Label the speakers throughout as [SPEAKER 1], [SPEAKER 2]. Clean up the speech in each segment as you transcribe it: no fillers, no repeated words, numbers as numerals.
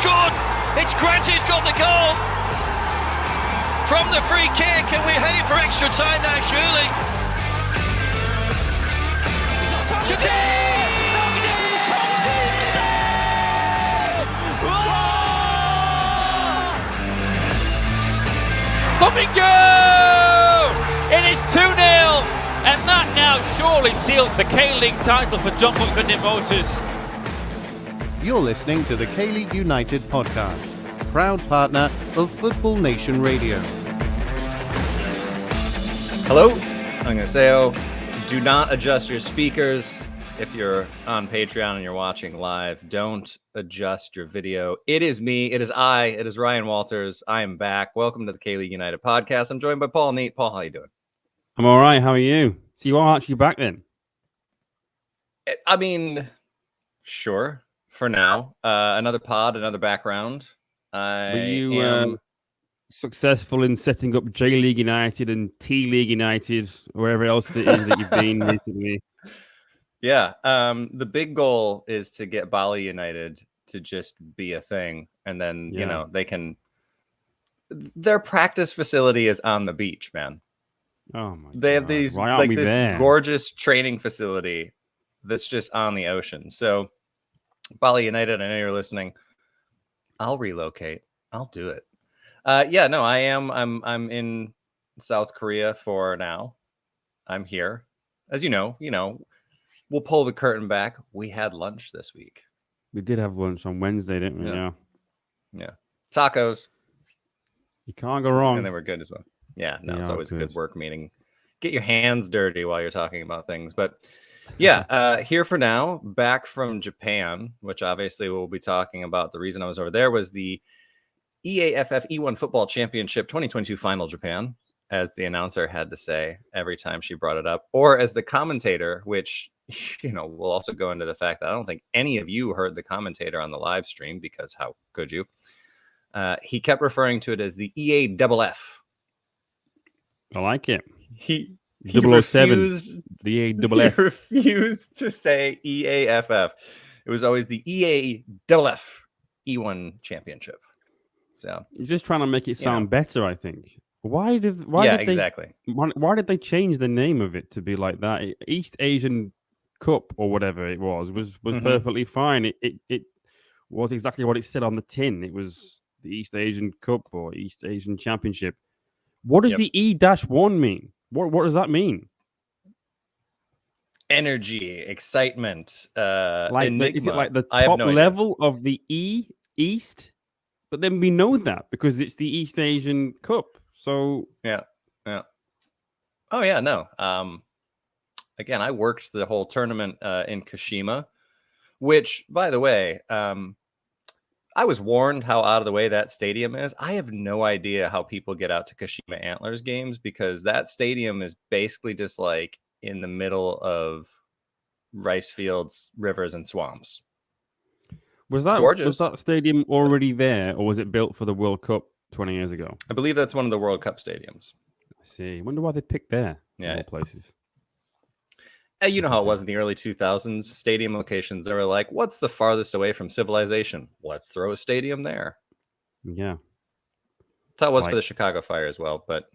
[SPEAKER 1] scored. It's Grant who's got the goal from the free kick, and we're heading for extra time now, surely.
[SPEAKER 2] Domingo! It is 2-0, and that now surely seals the K-League title for John Buckland Motors.
[SPEAKER 3] You're listening to the K-League United podcast, proud partner of Football Nation Radio.
[SPEAKER 4] Hello, I'm going to say, do not adjust your speakers. If you're on Patreon and you're watching live, don't adjust your video. It is me. It is Ryan Walters. I am back. Welcome to the K-League United podcast. I'm joined by Paul Neat. Paul, how you doing?
[SPEAKER 5] I'm all right. How are you? So you are actually back then?
[SPEAKER 4] I mean, sure. For now, another pod, another background.
[SPEAKER 5] Were you successful in setting up J League United and T League United, wherever else it is that you've been recently?
[SPEAKER 4] Yeah. The big goal is to get Bali United to just be a thing. And then, you know, their practice facility is on the beach, man.
[SPEAKER 5] Oh my God.
[SPEAKER 4] They have these,
[SPEAKER 5] like this
[SPEAKER 4] there? Gorgeous training facility that's just on the ocean. So Bali United, I know you're listening. I'll relocate. I'll do it. No, I am. I'm in South Korea for now. I'm here. As you know, we'll pull the curtain back. We had lunch this week.
[SPEAKER 5] We did have lunch on Wednesday, didn't we?
[SPEAKER 4] Yeah. Tacos.
[SPEAKER 5] You can't go wrong.
[SPEAKER 4] And they were good as well. Yeah, no, it's always a good work meeting. Get your hands dirty while you're talking about things. But yeah, here for now, back from Japan, which obviously we'll be talking about. The reason I was over there was the EAFF E-1 Football Championship 2022 Final Japan, as the announcer had to say every time she brought it up, or as the commentator, which, we'll also go into the fact that I don't think any of you heard the commentator on the live stream, because how could you? He kept referring to it as the EAFF.
[SPEAKER 5] I like it.
[SPEAKER 4] He
[SPEAKER 5] 007,
[SPEAKER 4] refused,
[SPEAKER 5] the EAFF.
[SPEAKER 4] He refused to say EAFF. It was always the EAFF E-1 Championship. So
[SPEAKER 5] he's just trying to make it sound better, I think. Why did they change the name of it to be like that? East Asian Cup or whatever it was perfectly fine. It was exactly what it said on the tin. It was the East Asian Cup or East Asian Championship. What does the E-1 mean? What does that mean?
[SPEAKER 4] Energy, excitement,
[SPEAKER 5] is
[SPEAKER 4] enigma.
[SPEAKER 5] it like the top level of the East? But then we know that because it's the East Asian Cup. So
[SPEAKER 4] yeah. Oh yeah, no. Again, I worked the whole tournament in Kashima, which, by the way, I was warned how out of the way that stadium is. I have no idea how people get out to Kashima Antlers games, because that stadium is basically just like in the middle of rice fields, rivers, and swamps.
[SPEAKER 5] Was that stadium already there, or was it built for the World Cup 20 years ago?
[SPEAKER 4] I believe that's one of the World Cup stadiums.
[SPEAKER 5] I see. I wonder why they picked there.
[SPEAKER 4] Yeah,
[SPEAKER 5] all places.
[SPEAKER 4] You know how it was in the early 2000s. Stadium locations, they were like, what's the farthest away from civilization? Let's throw a stadium there.
[SPEAKER 5] Yeah.
[SPEAKER 4] That's how it was for the Chicago Fire as well. But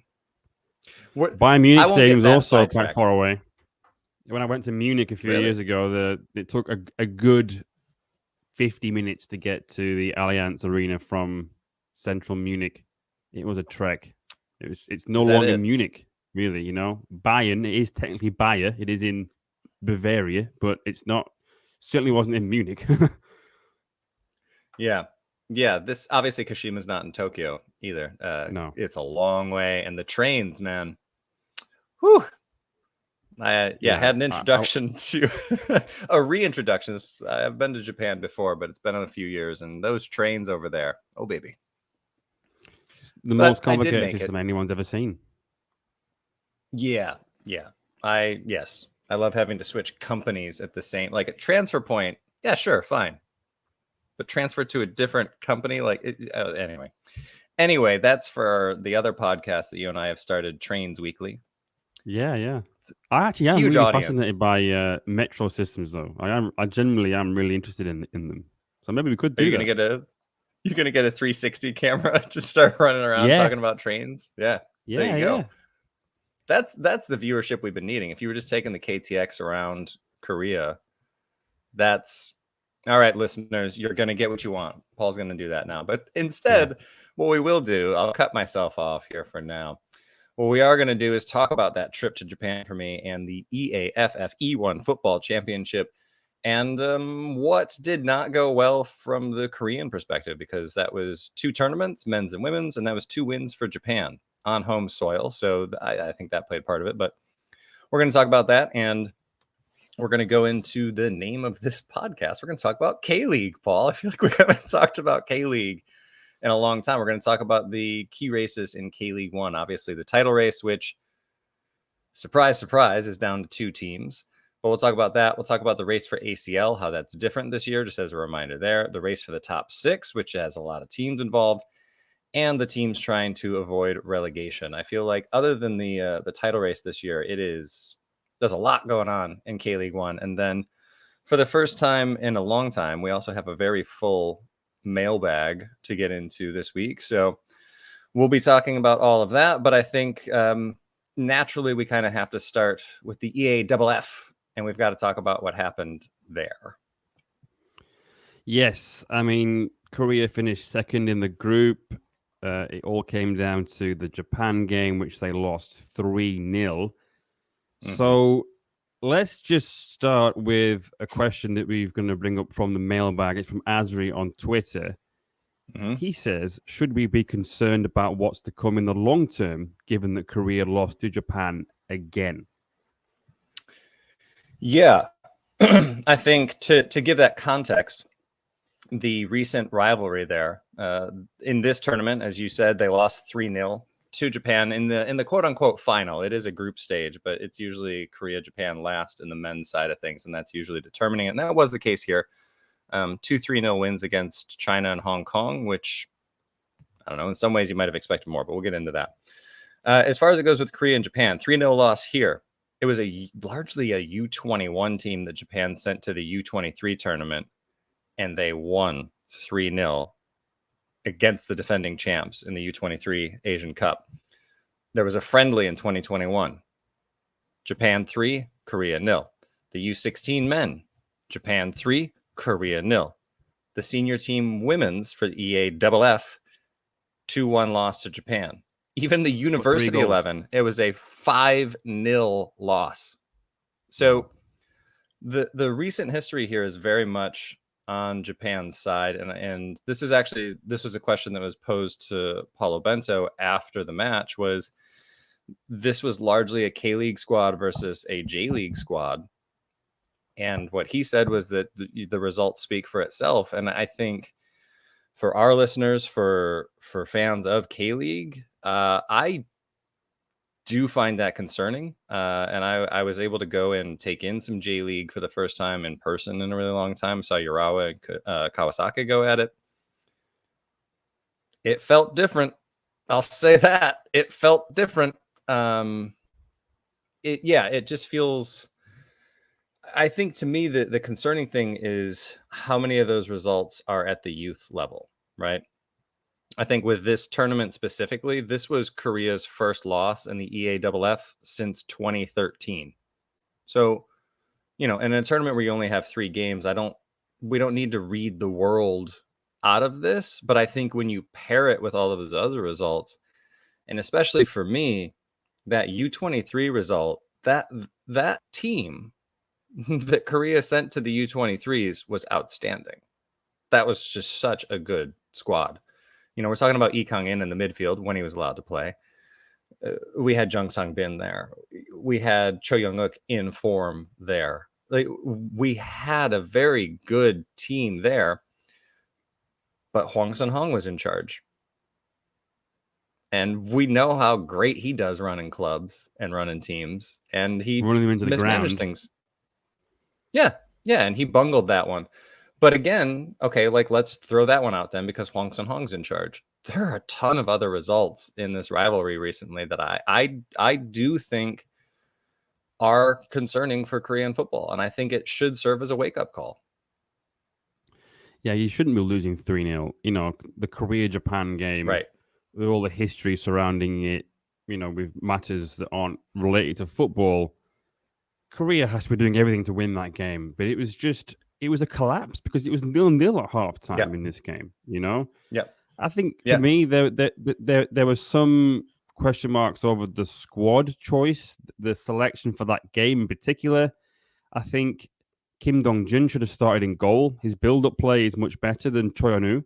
[SPEAKER 5] Bayern Munich Stadium is also quite far away. When I went to Munich a few years ago, it took a good 50 minutes to get to the Allianz Arena from central Munich. It was a trek. It's no longer Munich, really, Bayern, it is technically Bayer. It is in Bavaria, but it's not, certainly wasn't in Munich.
[SPEAKER 4] Yeah. This obviously Kashima's not in Tokyo either.
[SPEAKER 5] No.
[SPEAKER 4] It's a long way. And the trains, man. Whew. I had an introduction to a reintroduction. I've been to Japan before, but it's been in a few years, and those trains over there, oh baby,
[SPEAKER 5] the most complicated system anyone's ever seen.
[SPEAKER 4] Yeah. I love having to switch companies at the same, like a transfer point. Yeah, sure, fine, but transfer to a different company, anyway, that's for the other podcast that you and I have started, Trains Weekly.
[SPEAKER 5] Yeah. I actually am really fascinated by metro systems, though. I genuinely am really interested in them. So maybe we could do.
[SPEAKER 4] Are you going to get You're gonna get a 360 camera, just start running around talking about trains. Yeah, there you go. That's the viewership we've been needing. If you were just taking the KTX around Korea, that's all right, listeners. You're gonna get what you want. Paul's gonna do that now, but instead, what we will do, I'll cut myself off here for now. What we are going to do is talk about that trip to Japan for me and the EAFF E-1 football championship and what did not go well from the Korean perspective, because that was 2 tournaments, men's and women's, and that was 2 wins for Japan on home soil. So I think that played part of it, but we're going to talk about that, and we're going to go into the name of this podcast. We're going to talk about K-League, Paul. I feel like we haven't talked about K-League in a long time. We're going to talk about the key races in K-League 1. Obviously, the title race, which, surprise, surprise, is down to 2 teams. But we'll talk about that. We'll talk about the race for ACL, how that's different this year, just as a reminder there. The race for the top 6, which has a lot of teams involved, and the teams trying to avoid relegation. I feel like other than the title race this year, there's a lot going on in K-League 1. And then for the first time in a long time, we also have a very full mailbag to get into this week. So we'll be talking about all of that. But I think naturally we kind of have to start with the EAFF, and we've got to talk about what happened there.
[SPEAKER 5] Yes, I mean, Korea finished second in the group. It all came down to the Japan game, which they lost 3-0. So let's just start with a question that we're going to bring up from the mailbag. It's from Azri on Twitter. He says, should we be concerned about what's to come in the long term, given that Korea lost to Japan again?
[SPEAKER 4] Yeah, I think to give that context, the recent rivalry there in this tournament, as you said, they lost 3-0 to Japan in the quote unquote final. It is a group stage, but it's usually Korea, Japan last in the men's side of things, and that's usually determining it. And that was the case here. 2 3-0 wins against China and Hong Kong, which I don't know, in some ways you might have expected more, but we'll get into that. As far as it goes with Korea and Japan, 3-0 loss here. It was largely a U21 team that Japan sent to the U23 tournament, and they won 3-0 against the defending champs in the U23 Asian Cup. There was a friendly in 2021. Japan 3, Korea 0. The U16 men, Japan 3, Korea 0. The senior team women's for the EAFF, 2-1 loss to Japan. Even the University 11, it was a 5-0 loss. So the recent history here is very much on Japan's side, and this was a question that was posed to Paulo Bento after the match. This was largely a K-League squad versus a J-League squad, and what he said was that the results speak for itself. And I think for our listeners, for fans of K-League, I do find that concerning. And I was able to go and take in some J-League for the first time in person in a really long time. Saw Urawa and Kawasaki go at it. It felt different. I'll say that. It felt different. It just feels... I think to me, the concerning thing is how many of those results are at the youth level, right? I think with this tournament specifically, this was Korea's first loss in the EAFF since 2013. So, in a tournament where you only have 3 games, we don't need to read the world out of this. But I think when you pair it with all of those other results, and especially for me, that U23 result, that team that Korea sent to the U23s was outstanding. That was just such a good squad. We're talking about Lee Kang-in in the midfield when he was allowed to play. We had Jung Sang-bin there. We had Cho Young-uk in form there. We had a very good team there, but Hwang Sun-hong was in charge. And we know how great he does running clubs and running teams, and he mismanaged things. Yeah, and he bungled that one. But again, okay, let's throw that one out then, because Hwang Sun-hong's in charge. There are a ton of other results in this rivalry recently that I do think are concerning for Korean football, and I think it should serve as a wake-up call.
[SPEAKER 5] Yeah, you shouldn't be losing 3-0. You know, the Korea-Japan game,
[SPEAKER 4] right?
[SPEAKER 5] With all the history surrounding it, you know, with matters that aren't related to football, Korea has to be doing everything to win that game. But it was a collapse because it was 0-0 at halftime in this game, you know?
[SPEAKER 4] Yep.
[SPEAKER 5] I think for me, there was some question marks over the squad choice, the selection for that game in particular. I think Kim Dong-jun should have started in goal. His build-up play is much better than Choi On-woo.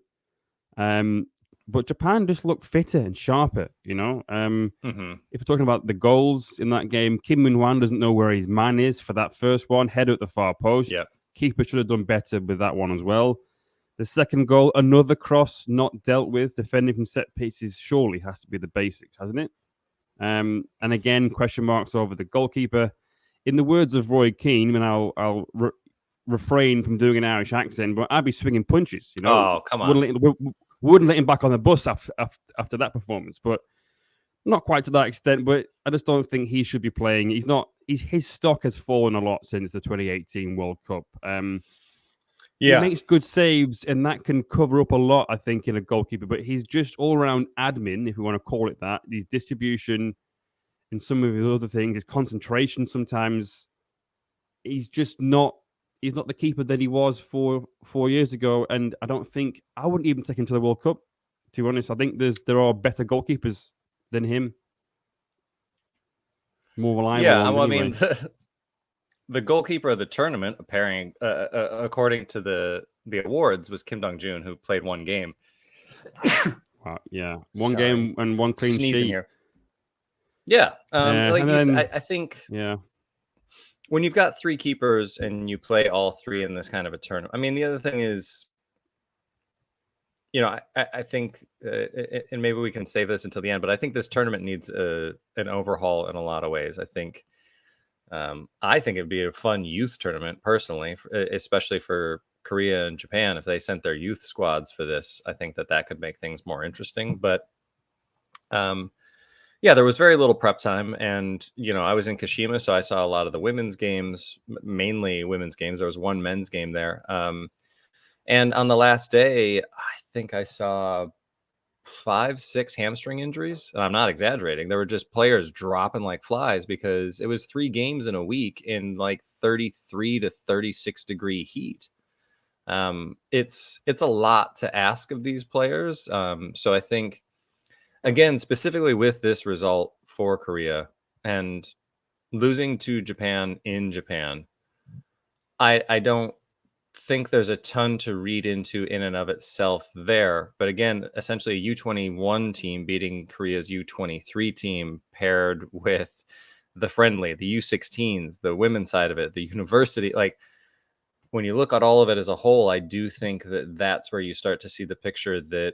[SPEAKER 5] But Japan just looked fitter and sharper, you know? If we're talking about the goals in that game, Kim Min-hwan doesn't know where his man is for that first one. Header at the far post.
[SPEAKER 4] Yep.
[SPEAKER 5] Keeper should have done better with that one as well. The second goal, another cross not dealt with. Defending from set pieces surely has to be the basics, hasn't it? And again, question marks over the goalkeeper. In the words of Roy Keane, and I'll refrain from doing an Irish accent, but I'd be swinging punches. You know,
[SPEAKER 4] oh come on,
[SPEAKER 5] wouldn't let him back on the bus after that performance, but not quite to that extent. But I just don't think he should be playing. His stock has fallen a lot since the 2018 World Cup. He makes good saves, and that can cover up a lot, I think, in a goalkeeper. But he's just all-around admin, if you want to call it that. His distribution and some of his other things, his concentration sometimes, he's not the keeper that he was 4 years ago. And I wouldn't even take him to the World Cup, to be honest. I think there are better goalkeepers than him. More reliable.
[SPEAKER 4] Yeah, well, anyway. I mean, the goalkeeper of the tournament, according to the awards, was Kim Dong-jun, who played one game.
[SPEAKER 5] One game and one clean sheet. Here.
[SPEAKER 4] Yeah, I think.
[SPEAKER 5] Yeah.
[SPEAKER 4] When you've got 3 keepers and you play all 3 in this kind of a tournament, I mean, the other thing is, you know, I think, and maybe we can save this until the end, but I think this tournament needs an overhaul in a lot of ways. I think it'd be a fun youth tournament, personally, especially for Korea and Japan. If they sent their youth squads for this, I think that could make things more interesting. But there was very little prep time, and you know, I was in Kashima, so I saw a lot of the women's games, mainly women's games. There was one men's game there, and on the last day, I think I saw 5-6 hamstring injuries, and I'm not exaggerating. There were just players dropping like flies because it was 3 games in a week in like 33 to 36 degree heat. It's a lot to ask of these players. So I think, again, specifically with this result for Korea and losing to Japan in Japan, I don't think there's a ton to read into in and of itself there. But again, essentially a U21 team beating Korea's U23 team paired with the friendly, the U16s, the women's side of it, the university. Like, when you look at all of it as a whole, I do think that's where you start to see the picture that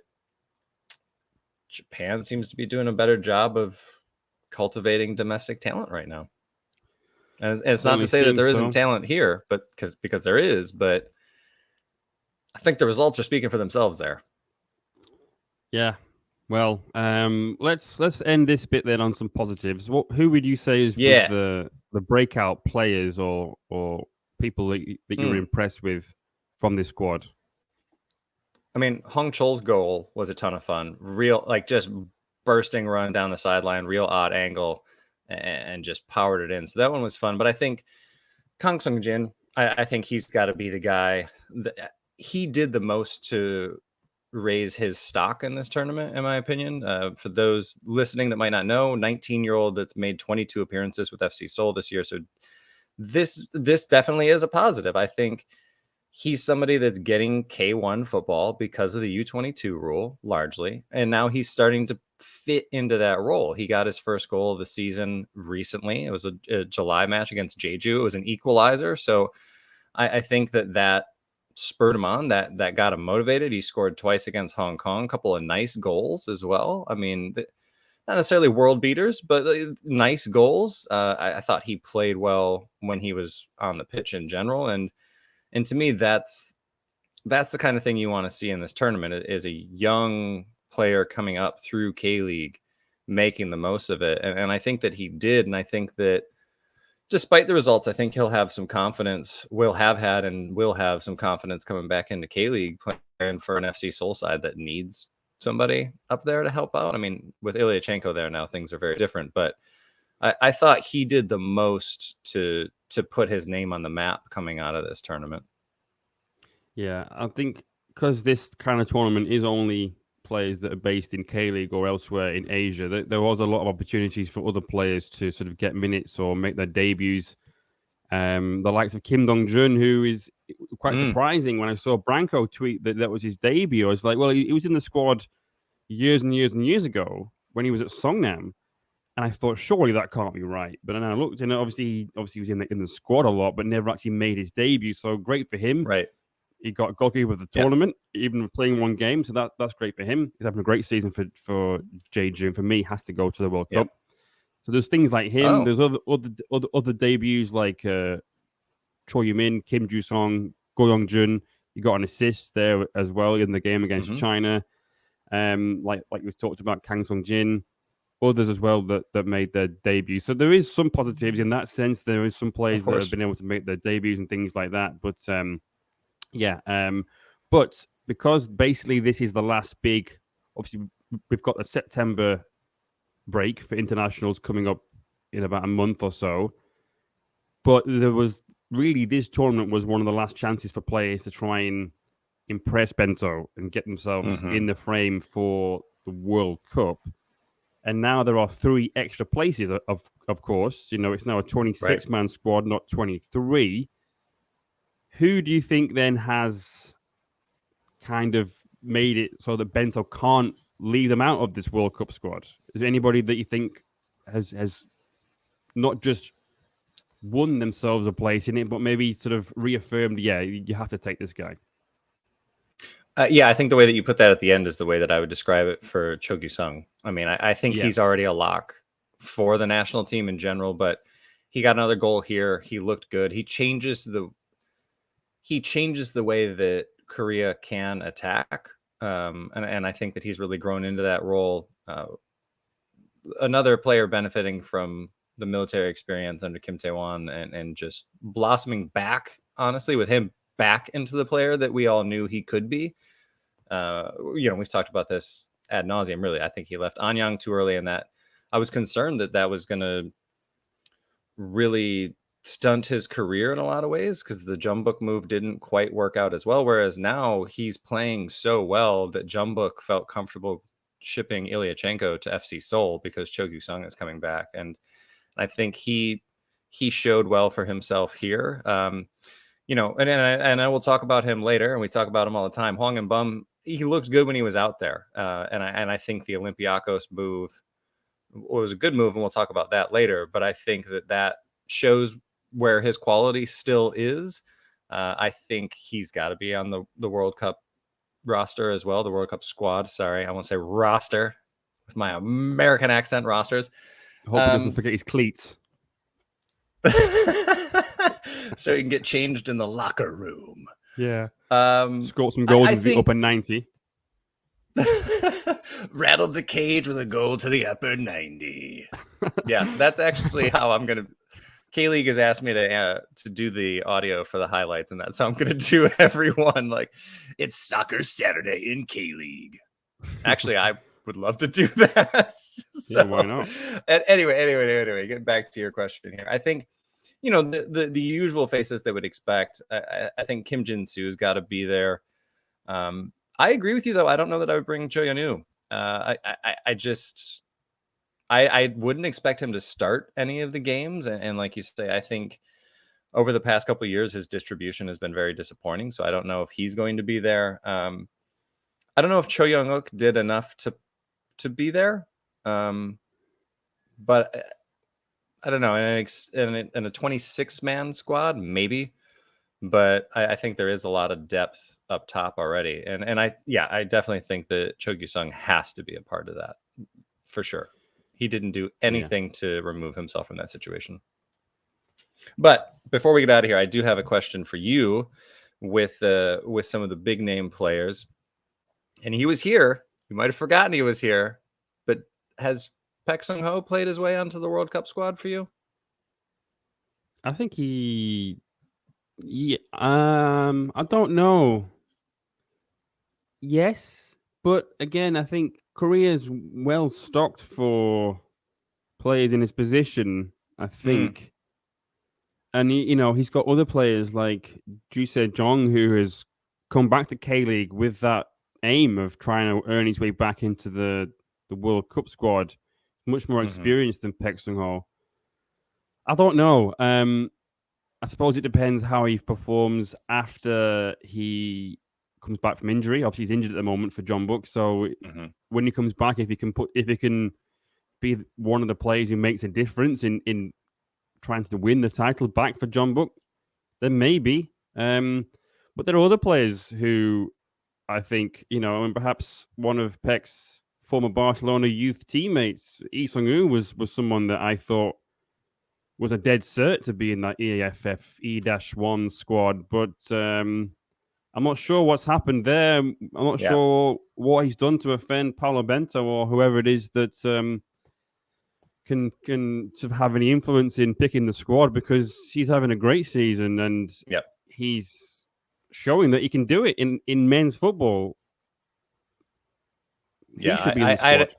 [SPEAKER 4] Japan seems to be doing a better job of cultivating domestic talent right now. And it's not to say that there isn't talent here, but because there is, but I think the results are speaking for themselves there.
[SPEAKER 5] Yeah. Well, let's end this bit then on some positives. Who would you say was the breakout players or people that you were impressed with from this squad?
[SPEAKER 4] I mean, Hong Chol's goal was a ton of fun. Real, like, just bursting run down the sideline, real odd angle, and just powered it in. So that one was fun. But I think Kang Sung-jin, I think he's got to be the guy. He did the most to raise his stock in this tournament, in my opinion. For those listening that might not know, 19-year-old that's made 22 appearances with FC Seoul this year. So this definitely is a positive. I think he's somebody that's getting K1 football because of the U22 rule, largely. And now he's starting to fit into that role. He got his first goal of the season recently. It was a July match against Jeju. It was an equalizer. So I think that spurred him on, that got him motivated. He scored twice against Hong Kong, a couple of nice goals as well. I mean, not necessarily world beaters, but nice goals. I thought he played well when he was on the pitch in general. And to me, that's the kind of thing you want to see in this tournament, is a young player coming up through K-League, making the most of it. And I think that he did. And I think that, despite the results, I think he'll have some confidence, will have had and will have some confidence coming back into K-League, playing for an FC Seoul side that needs somebody up there to help out. I mean, with Ilyachenko there now, things are very different, but I thought he did the most to put his name on the map coming out of this tournament.
[SPEAKER 5] Yeah, I think because this kind of tournament is only players that are based in K-League or elsewhere in Asia, there was a lot of opportunities for other players to sort of get minutes or make their debuts. The likes of Kim Dong-jun, who is quite surprising when I saw Branko tweet that was his debut. I was like, well, he was in the squad years and years and years ago when he was at Songnam. And I thought, surely that can't be right. But then I looked, and obviously he was in the squad a lot, but never actually made his debut. So great for him.
[SPEAKER 4] Right.
[SPEAKER 5] He got goalkeeper of the tournament, even playing one game. So that's great for him. He's having a great season for Jae-jun. For me, has to go to the World Cup. So there's things like him. There's other debuts like Cho Yu-min, Kim Ju-song, Go Young-jun. You got an assist there as well in the game against China. Like we talked about, Kang Sung-jin. Others as well that made their debut. So there is some positives in that sense. There is some players that have been able to make their debuts and things like that. But but because basically this is the last big, obviously we've got the September break for internationals coming up in about a month or so. But there was really, this tournament was one of the last chances for players to try and impress Bento and get themselves in the frame for the World Cup. And now there are 3 extra places, of course. You know, it's now a 26-man squad, not 23. Who do you think then has kind of made it so that Bento can't leave them out of this World Cup squad? Is there anybody that you think has not just won themselves a place in it, but maybe sort of reaffirmed, you have to take this guy?
[SPEAKER 4] I think the way that you put that at the end is the way that I would describe it for Cho Gyu-sung. I mean, I think he's already a lock for the national team in general, but he got another goal here. He looked good. He changes the way that Korea can attack. And I think that he's really grown into that role. Another player benefiting from the military experience under Kim Tae-won and just blossoming back, honestly, with him back into the player that we all knew he could be. We've talked about this ad nauseum, really. I think he left Anyang too early, and that I was concerned that was going to really stunt his career in a lot of ways because the Jeonbuk move didn't quite work out as well. Whereas now he's playing so well that Jeonbuk felt comfortable shipping Ilyachenko to FC Seoul because Cho Gyu-sung is coming back. And I think he showed well for himself here. And I will talk about him later, and we talk about him all the time. Hwang In-bum, he looked good when he was out there. And I think the Olympiacos move was a good move, and we'll talk about that later. But I think that shows where his quality still is. I think he's got to be on the World Cup roster as well, the World Cup squad. Sorry, I won't say roster with my American accent, rosters.
[SPEAKER 5] I hope he doesn't forget his cleats.
[SPEAKER 4] So he can get changed in the locker room.
[SPEAKER 5] Yeah. Scored some goals in the upper 90.
[SPEAKER 4] Rattled the cage with a goal to the upper 90. Yeah, that's actually how I'm going to... K-League has asked me to do the audio for the highlights and that, so I'm going to do everyone like, it's Soccer Saturday in K-League. Actually, I would love to do that.
[SPEAKER 5] Yeah, why not?
[SPEAKER 4] Anyway, get back to your question here. I think, the usual faces they would expect. I think Kim Jin-soo's got to be there. I agree with you, though. I don't know that I would bring Cho Yeon-woo. I wouldn't expect him to start any of the games. And like you say, I think over the past couple of years, his distribution has been very disappointing. So I don't know if he's going to be there. I don't know if Cho Young-wook did enough to be there. But I don't know. In a 26-man squad, maybe. But I think there is a lot of depth up top already. And I definitely think that Cho Gyu-sung has to be a part of that for sure. He didn't do anything to remove himself from that situation. But before we get out of here, I do have a question for you with some of the big name players. And he was here. You might have forgotten he was here. But has Paek Sung-ho played his way onto the World Cup squad for you?
[SPEAKER 5] I think I don't know. Yes, but again, I think Korea's well stocked for players in his position. I think, and he's got other players like Ju Se-jong, who has come back to K-League with that aim of trying to earn his way back into the World Cup squad. Much more experienced than Paek Sung-ho. I don't know. I suppose it depends how he performs after he comes back from injury. Obviously, he's injured at the moment for John Book. So when he comes back, if he can be one of the players who makes a difference in trying to win the title back for John Book, then maybe. But there are other players who I think, and perhaps one of Paek's former Barcelona youth teammates, Lee Sung-woo, was someone that I thought was a dead cert to be in that EAFF E-1 squad. But I'm not sure what's happened there. I'm not sure what he's done to offend Paulo Bento or whoever it is that can sort of have any influence in picking the squad, because he's having a great season and he's showing that he can do it in men's football. He should be in the squad.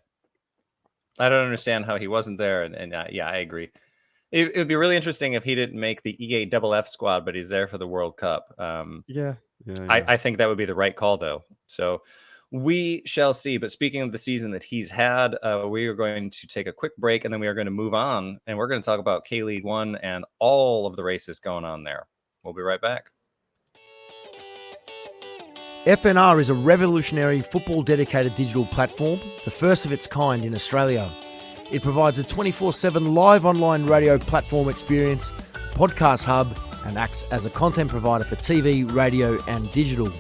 [SPEAKER 4] I don't understand how he wasn't there, and I agree. It would be really interesting if he didn't make the EAFF squad, but he's there for the World Cup. I think that would be the right call, though. So we shall see. But speaking of the season that he's had, we are going to take a quick break, and then we are going to move on, and we're going to talk about K-League 1 and all of the races going on there. We'll be right back.
[SPEAKER 6] FNR is a revolutionary football-dedicated digital platform, the first of its kind in Australia. It provides a 24/7 live online radio platform experience, podcast hub, and acts as a content provider for TV, radio, and digital.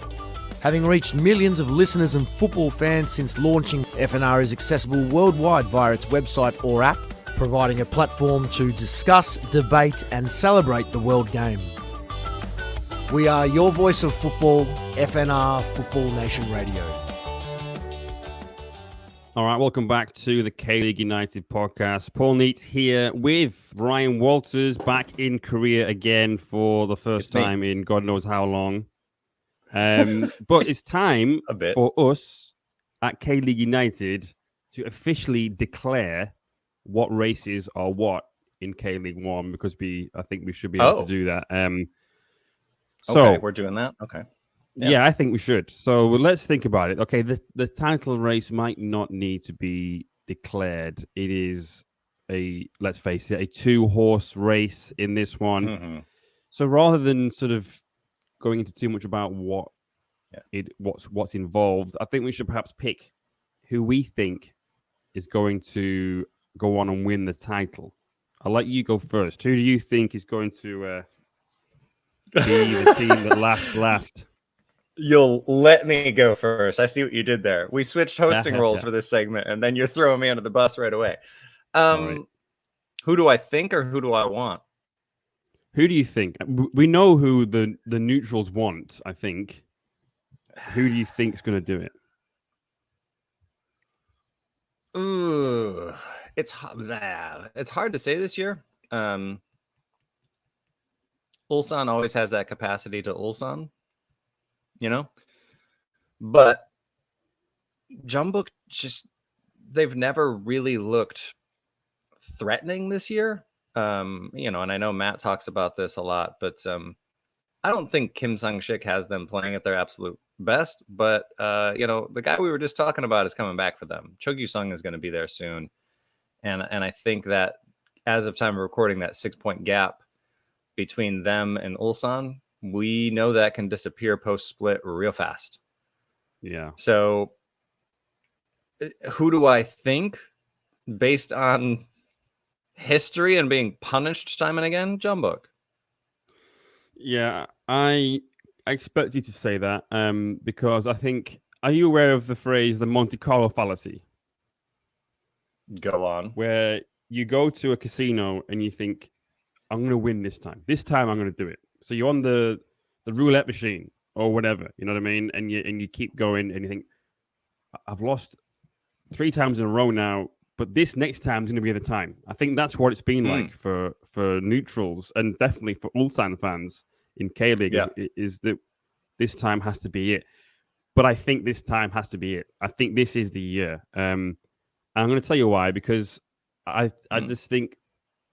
[SPEAKER 6] Having reached millions of listeners and football fans since launching, FNR is accessible worldwide via its website or app, providing a platform to discuss, debate, and celebrate the world game. We are your voice of football, FNR Football Nation Radio.
[SPEAKER 5] All right, welcome back to the K-League United podcast. Paul Neitz here with Ryan Walters, back in Korea again for the first time in God knows how long. But it's time for us at K-League United to officially declare what races are what in K-League 1, because I think we should be able to do that.
[SPEAKER 4] Okay, we're doing that? Okay.
[SPEAKER 5] Yeah, I think we should. So let's think about it. Okay, the title race might not need to be declared. It is let's face it, a 2-horse race in this one. So rather than sort of going into too much about what's involved, I think we should perhaps pick who we think is going to go on and win the title. I'll let you go first. Who do you think is going to be the team that last?
[SPEAKER 4] You'll let me go first. I see what you did there. We switched hosting roles for this segment, and then you're throwing me under the bus right away. Who do I think, or who do I want?
[SPEAKER 5] Who do you think? We know who the neutrals want, I think. Who do you think is going to do it?
[SPEAKER 4] Ooh, it's hard to say this year. Ulsan always has that capacity to Ulsan. But Jeonbuk they've never really looked threatening this year. And I know Matt talks about this a lot, but I don't think Kim Sang-shik has them playing at their absolute best. But the guy we were just talking about is coming back for them. Cho Gyu-sung is going to be there soon, and I think that as of time of recording, that 6-point gap between them and Ulsan, we know that can disappear post-split real fast.
[SPEAKER 5] Yeah.
[SPEAKER 4] So who do I think, based on history and being punished time and again? Jeonbuk.
[SPEAKER 5] Yeah, I expect you to say that because I think, are you aware of the phrase, the Monte Carlo fallacy?
[SPEAKER 4] Go on.
[SPEAKER 5] Where you go to a casino and you think, I'm going to win this time. This time I'm going to do it. So you're on the roulette machine or whatever, you know what I mean? And you keep going and you think, I've lost 3 times in a row now, but this next time is going to be the time. I think that's what it's been like for neutrals and definitely for Ulsan fans in K-League is that this time has to be it. But I think this time has to be it. I think this is the year. And I'm going to tell you why, because I just think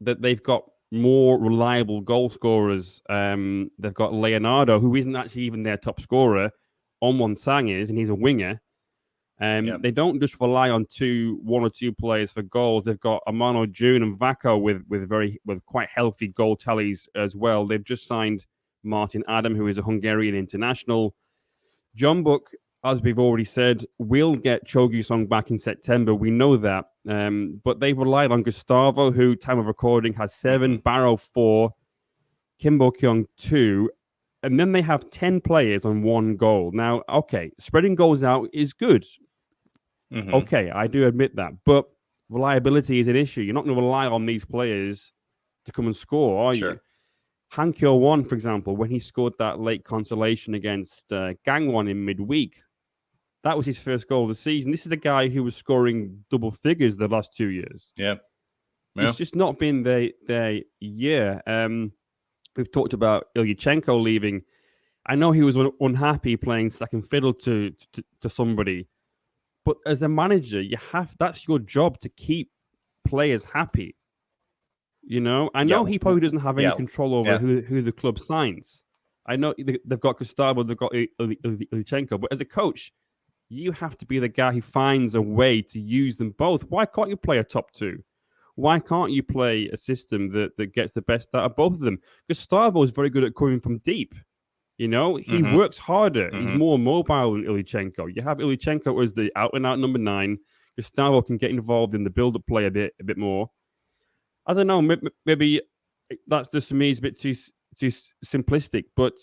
[SPEAKER 5] that they've got more reliable goal scorers. They've got Leonardo, who isn't actually even their top scorer. Onwon-Sang is, and he's a winger. They don't just rely on one or two players for goals. They've got Amano June and Vako with quite healthy goal tallies as well. They've just signed Martin Adam, who is a Hungarian international. Jeonbuk, as we've already said, will get Cho Gu-sung back in September. We know that. But they've relied on Gustavo, who, time of recording, has 7, Barrow 4, Kim Bo-kyung 2, and then they have 10 players on 1 goal. Now, okay, spreading goals out is good. Okay, I do admit that. But reliability is an issue. You're not going to rely on these players to come and score, are you? Han Kyo-won, for example, when he scored that late consolation against Gangwon in midweek, that was his first goal of the season. This is a guy who was scoring double figures the last 2 years. It's just not been their year. We've talked about Ilyichenko leaving. I know he was unhappy playing second fiddle to somebody, but as a manager, that's your job to keep players happy. You know, I know he probably doesn't have any control over who the club signs. I know they've got Gustavo, they've got Ilyichenko, but as a coach, you have to be the guy who finds a way to use them both. Why can't you play a top 2? Why can't you play a system that gets the best out of both of them? Gustavo is very good at coming from deep. You know, he works harder. He's more mobile than Ilyichenko. You have Ilyichenko as the out-and-out number 9. Gustavo can get involved in the build-up play a bit more. I don't know. Maybe that's just, for me, is a bit too simplistic. But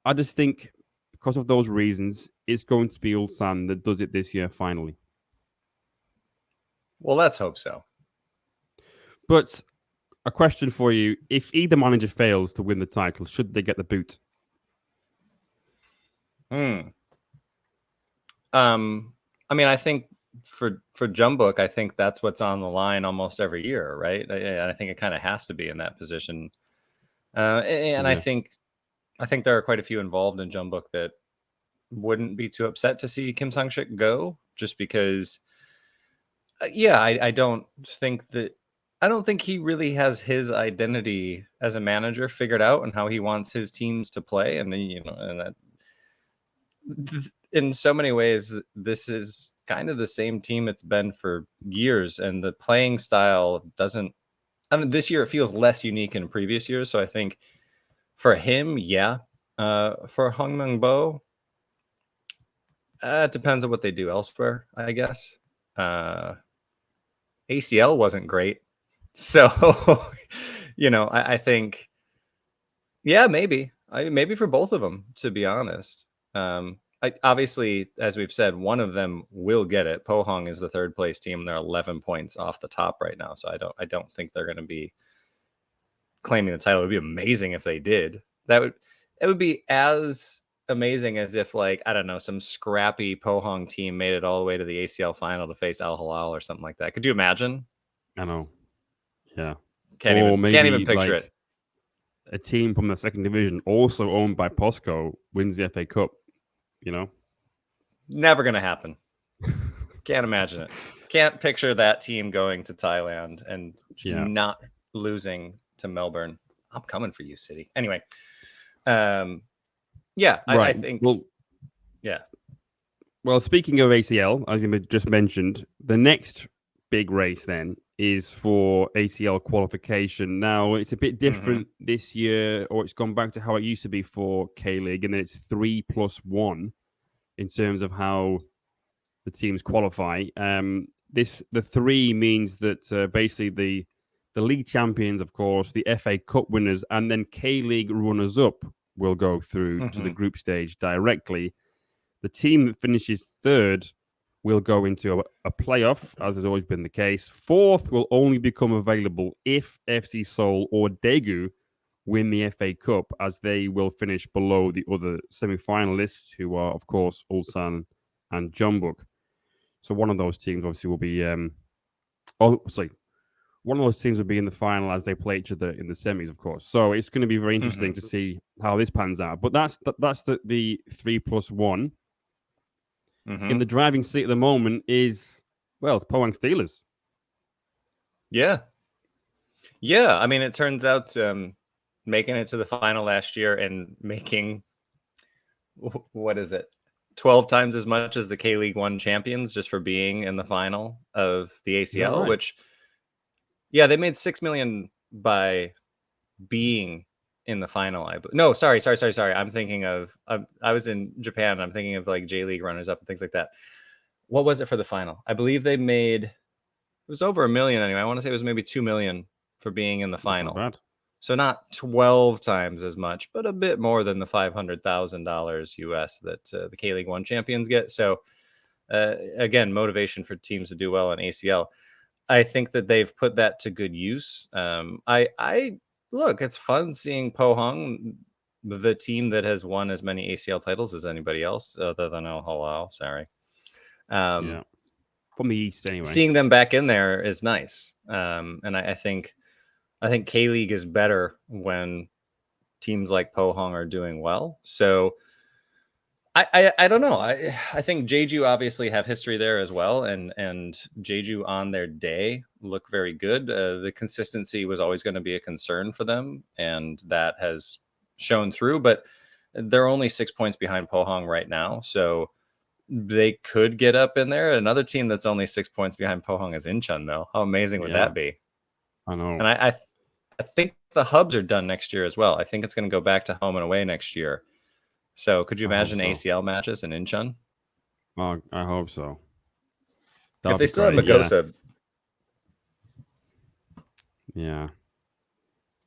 [SPEAKER 5] I just think because of those reasons, it's going to be Ulsan that does it this year finally.
[SPEAKER 4] Well, let's hope so.
[SPEAKER 5] But a question for you. If either manager fails to win the title, should they get the boot?
[SPEAKER 4] I mean, I think for Jeonbuk, I think that's what's on the line almost every year, right? I think it kind of has to be in that position. I think there are quite a few involved in Jeonbuk that wouldn't be too upset to see Kim Sang-sik go, just because, I don't think he really has his identity as a manager figured out and how he wants his teams to play. And that in so many ways, this is kind of the same team it's been for years. And the playing style this year, it feels less unique in previous years. So I think for him, for Hong Myeong-bo, it depends on what they do elsewhere, I guess. ACL wasn't great. So, I think, maybe for both of them, to be honest. Obviously, as we've said, one of them will get it. Pohang is the third place team. They're 11 points off the top right now. So I don't think they're going to be claiming the title. It would be amazing if they did. It would be as amazing as if, like, I don't know, some scrappy Pohang team made it all the way to the ACL final to face Al Hilal or something like that. Could you imagine?
[SPEAKER 5] I know. Yeah.
[SPEAKER 4] Can't even picture it.
[SPEAKER 5] A team from the second division, also owned by POSCO, wins the FA Cup.
[SPEAKER 4] Never going to happen. Can't imagine it. Can't picture that team going to Thailand and not losing to Melbourne. I'm coming for you, City. Anyway. I think.
[SPEAKER 5] Well, speaking of ACL, as you just mentioned, the next big race then is for ACL qualification. Now, it's a bit different this year, or it's gone back to how it used to be for K-League, and it's 3+1 in terms of how the teams qualify. The 3 means that basically the league champions, of course, the FA Cup winners, and then K-League runners-up will go through to the group stage directly. The team that finishes third will go into a playoff, as has always been the case. Fourth will only become available if FC Seoul or Daegu win the FA Cup, as they will finish below the other semi-finalists, who are, of course, Ulsan and Jeonbuk. So one of those teams obviously will be one of those teams would be in the final as they play each other in the semis, of course. So it's going to be very interesting to see how this pans out. But that's the 3+1. In the driving seat at the moment is, it's Pohang Steelers.
[SPEAKER 4] Yeah. Yeah. I mean, it turns out making it to the final last year and making, 12 times as much as the K-League 1 champions just for being in the final of the ACL, which, they made $6 million by being in the final. No, sorry. I'm thinking of, I was in Japan. I'm thinking of like J-League runners up and things like that. What was it for the final? I believe they made, it was over $1 million anyway. I want to say it was maybe $2 million for being in the final. So not 12 times as much, but a bit more than the $500,000 US that the K-League 1 champions get. So again, motivation for teams to do well in ACL. I think that they've put that to good use. I look, it's fun seeing Pohang, the team that has won as many ACL titles as anybody else, other than Al Hilal. Sorry.
[SPEAKER 5] From the East anyway.
[SPEAKER 4] Seeing them back in there is nice. And I think K-League is better when teams like Pohang are doing well. So I don't know. I think Jeju obviously have history there as well, and Jeju on their day look very good. The consistency was always going to be a concern for them, and that has shown through. But they're only 6 points behind Pohang right now, so they could get up in there. Another team that's only 6 points behind Pohang is Incheon, though. How amazing would that be?
[SPEAKER 5] I know.
[SPEAKER 4] And I think the hubs are done next year as well. I think it's going to go back to home and away next year. So could you imagine ACL matches in Incheon?
[SPEAKER 5] Oh, I hope so.
[SPEAKER 4] If they still have Magosa.
[SPEAKER 5] Yeah.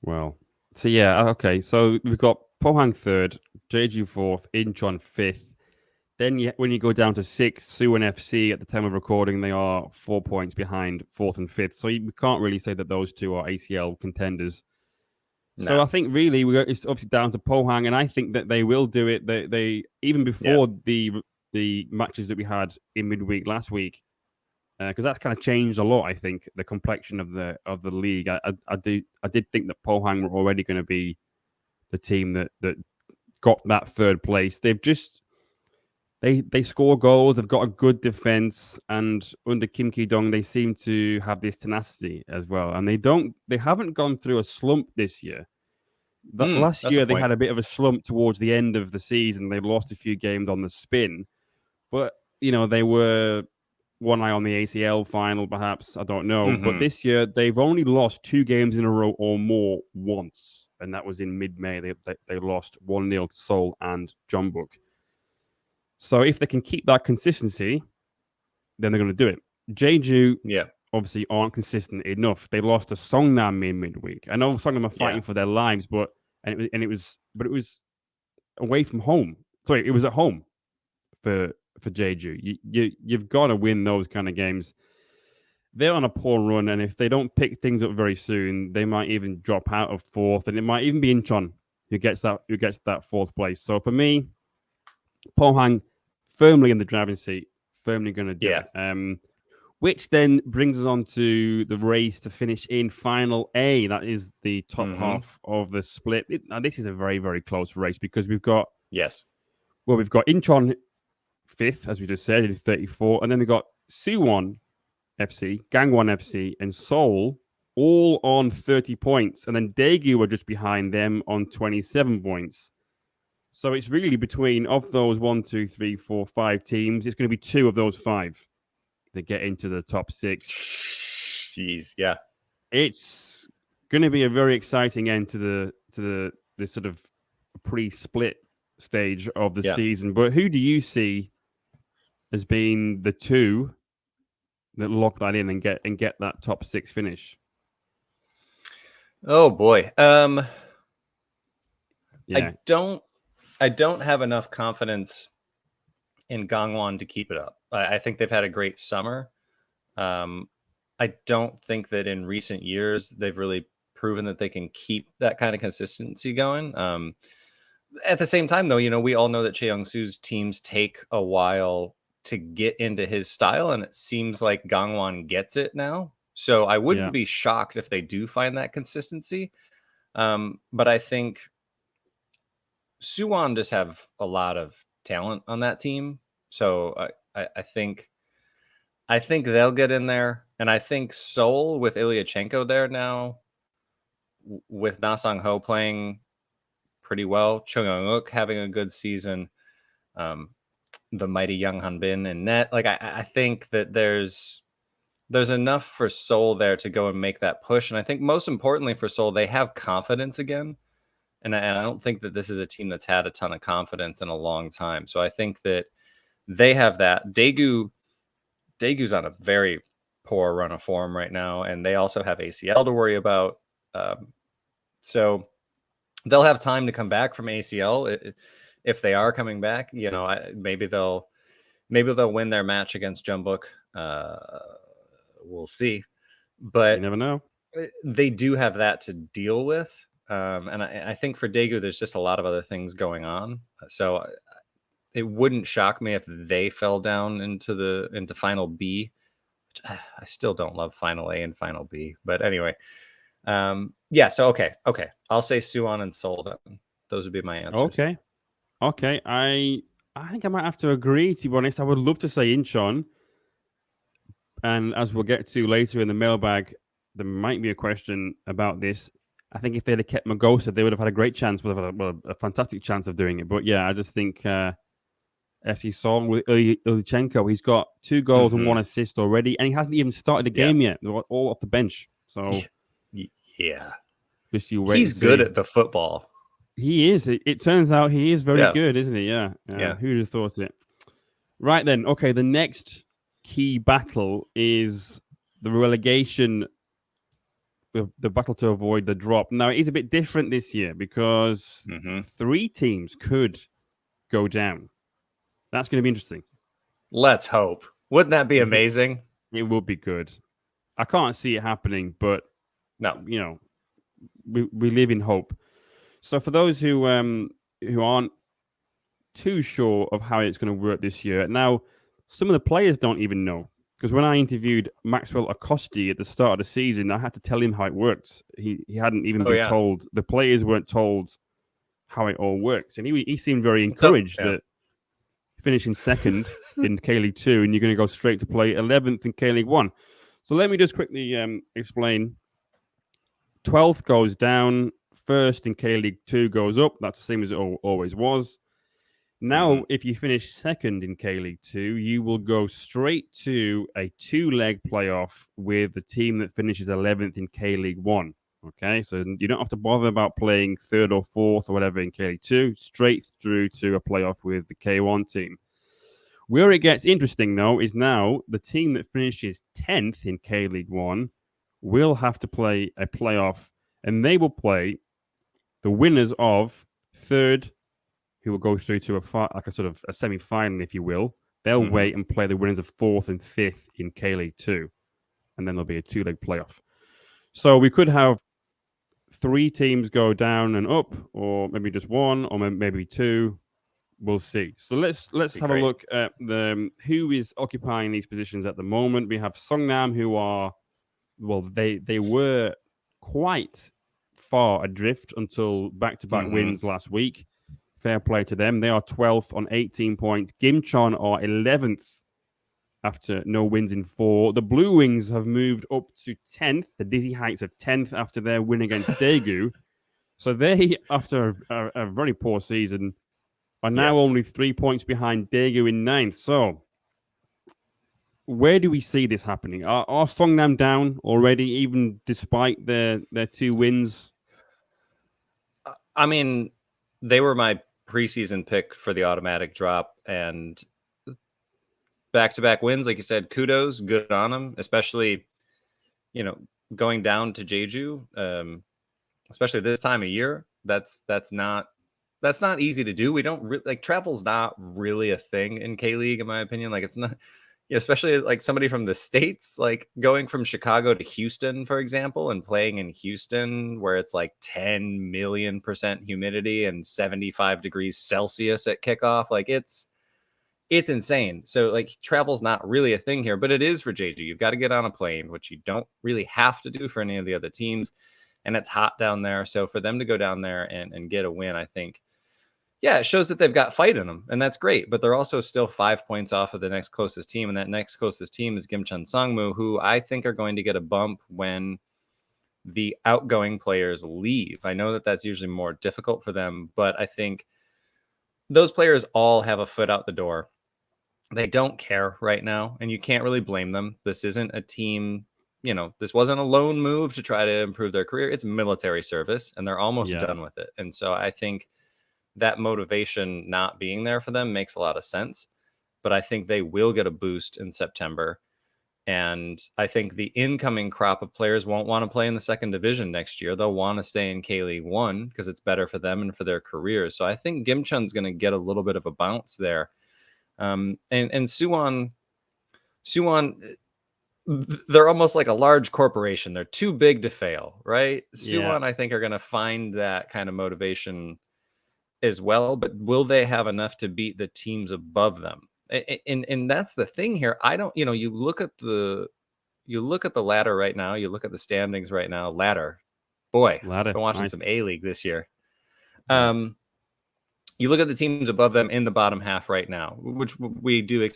[SPEAKER 5] Well, so okay. So we've got Pohang 3rd, Jeju 4th, Incheon 5th. Then when you go down to 6th, Suwon FC at the time of recording, they are 4 points behind 4th and 5th. So we can't really say that those two are ACL contenders. No. So I think really it's obviously down to Pohang, and I think that they will do it. They even before the matches that we had in midweek last week, because that's kind of changed a lot. I think the complexion of the league. I did think that Pohang were already going to be the team that got that 3rd place. They've just they score goals. They've got a good defense, and under Kim Ki-dong, they seem to have this tenacity as well. And they haven't gone through a slump this year. Last year, they had a bit of a slump towards the end of the season. They lost a few games on the spin, but they were one eye on the ACL final, perhaps. I don't know. But this year, they've only lost 2 games in a row or more once, and that was in mid-May. They lost 1-0 to Seoul and Jeonbuk. So if they can keep that consistency, then they're going to do it. Jeju, obviously, aren't consistent enough. They lost to Songnam in midweek. I know Songnam are fighting for their lives, but it was away from home. Sorry, it was at home for Jeju. You've got to win those kind of games. They're on a poor run, and if they don't pick things up very soon, they might even drop out of 4th, and it might even be Incheon who gets that 4th place. So for me, Pohang firmly in the driving seat, firmly going to do it. Which then brings us on to the race to finish in Final A. That is the top half of the split. Now, this is a very, very close race because we've got...
[SPEAKER 4] Yes.
[SPEAKER 5] Well, we've got Incheon 5th, as we just said, it is 34. And then we've got Suwon FC, Gangwon FC, and Seoul all on 30 points. And then Daegu are just behind them on 27 points. So it's really between, of those 1, 2, 3, 4, 5 teams, it's going to be 2 of those 5 that get into the top 6.
[SPEAKER 4] Jeez, yeah.
[SPEAKER 5] It's going to be a very exciting end to the sort of pre-split stage of the season. But who do you see as being the 2 that lock that in and get that top 6 finish?
[SPEAKER 4] Oh boy. I don't have enough confidence in Gangwon to keep it up. I think they've had a great summer. I don't think that in recent years they've really proven that they can keep that kind of consistency going. At the same time, though, we all know that Chae Young-soo's teams take a while to get into his style, and it seems like Gangwon gets it now. So I wouldn't be shocked if they do find that consistency. But I think Suwon just have a lot of talent on that team. So I think they'll get in there. And I think Seoul with Ilyachenko there now, with Na Sang-ho playing pretty well, Chung Young-uk having a good season, the mighty Young Han-bin in net. Like I think that there's enough for Seoul there to go and make that push. And I think most importantly for Seoul, they have confidence again. And I don't think that this is a team that's had a ton of confidence in a long time. So I think that they have that. Daegu's on a very poor run of form right now, and they also have ACL to worry about. So they'll have time to come back from ACL if they are coming back. You know, maybe they'll win their match against Jeonbuk. We'll see, but
[SPEAKER 5] you never know.
[SPEAKER 4] They do have that to deal with. And I think for Daegu, there's just a lot of other things going on. So it wouldn't shock me if they fell down into Final B. I still don't love Final A and Final B, but anyway, yeah. So okay, I'll say Suwon and Seoul. Then those would be my answers.
[SPEAKER 5] Okay. I think I might have to agree. To be honest, I would love to say Incheon, and as we'll get to later in the mailbag, there might be a question about this. I think if they'd have kept Magosa, they would have had a great chance, a fantastic chance of doing it. But yeah, I just think FC Seoul with Ilyachenko, he's got 2 goals and 1 assist already, and he hasn't even started the game yet. They're all off the bench. So
[SPEAKER 4] yeah,
[SPEAKER 5] just you wait.
[SPEAKER 4] He's good at the football.
[SPEAKER 5] He is. It turns out he is very good, isn't he? Yeah. Who'd have thought it? Right then. Okay, the next key battle is the relegation. The battle to avoid the drop. Now, it is a bit different this year because 3 teams could go down. That's going to be interesting.
[SPEAKER 4] Let's hope. Wouldn't that be amazing?
[SPEAKER 5] It would be good. I can't see it happening, but
[SPEAKER 4] no,
[SPEAKER 5] you know, we live in hope. So for those who aren't too sure of how it's going to work this year, now some of the players don't even know. Because when I interviewed Maxwell Acosti at the start of the season, I had to tell him how it works. He hadn't even been told. The players weren't told how it all works. And he seemed very encouraged that finishing second in K-League 2 and you're going to go straight to play 11th in K-League 1. So let me just quickly explain. 12th goes down. First in K-League 2 goes up. That's the same as it always was. Now, if you finish second in K-League 2, you will go straight to a 2-leg playoff with the team that finishes 11th in K-League 1. Okay, so you don't have to bother about playing 3rd or 4th or whatever in K-League 2. Straight through to a playoff with the K1 team. Where it gets interesting, though, is now the team that finishes 10th in K-League 1 will have to play a playoff, and they will play the winners of 3rd, who will go through to a semi-final, if you will. They'll wait and play the winners of 4th and 5th in K-League 2. And then there'll be a 2-leg playoff. So we could have 3 teams go down and up, or maybe just 1, or maybe 2. We'll see. So let's have a look at who is occupying these positions at the moment. We have Songnam, who are, they were quite far adrift until back-to-back wins last week. Fair play to them. They are 12th on 18 points. Gimcheon are 11th after no wins in 4. The Blue Wings have moved up to 10th, the dizzy heights of 10th after their win against Daegu. So they, after a very poor season, are now only 3 points behind Daegu in 9th. So where do we see this happening? Are Songnam down already, even despite their 2 wins?
[SPEAKER 4] I mean, they were my preseason pick for the automatic drop, and back-to-back wins, like you said, kudos, good on them, especially, going down to Jeju, especially this time of year. That's not easy to do. We don't travel's not really a thing in K-League, in my opinion. Like, it's not, especially like somebody from the States, like going from Chicago to Houston, for example, and playing in Houston where it's like 10 million% humidity and 75 degrees Celsius at kickoff. Like, it's it's insane. So like travel's not really a thing here, but it is for JG. You've got to get on a plane, which you don't really have to do for any of the other teams. And it's hot down there. So for them to go down there and get a win, I think, yeah, it shows that they've got fight in them, and that's great. But they're also still 5 points off of the next closest team, and that next closest team is Gimcheon Sangmu, who I think are going to get a bump when the outgoing players leave. I know that that's usually more difficult for them, but I think those players all have a foot out the door. They don't care right now, and you can't really blame them. This isn't a team, this wasn't a lone move to try to improve their career. It's military service, and they're almost done with it. And so I think that motivation not being there for them makes a lot of sense. But I think they will get a boost in September. And I think the incoming crop of players won't want to play in the second division next year. They'll want to stay in K-League 1 because it's better for them and for their careers. So I think Gimcheon's going to get a little bit of a bounce there. And Suwon, they're almost like a large corporation. They're too big to fail, right? Suwon, I think, are going to find that kind of motivation as well. But will they have enough to beat the teams above them? And that's the thing here. I don't, you look at the ladder right now. You look at the standings right now. Ladder. Been watching some A-League this year. You look at the teams above them in the bottom half right now, which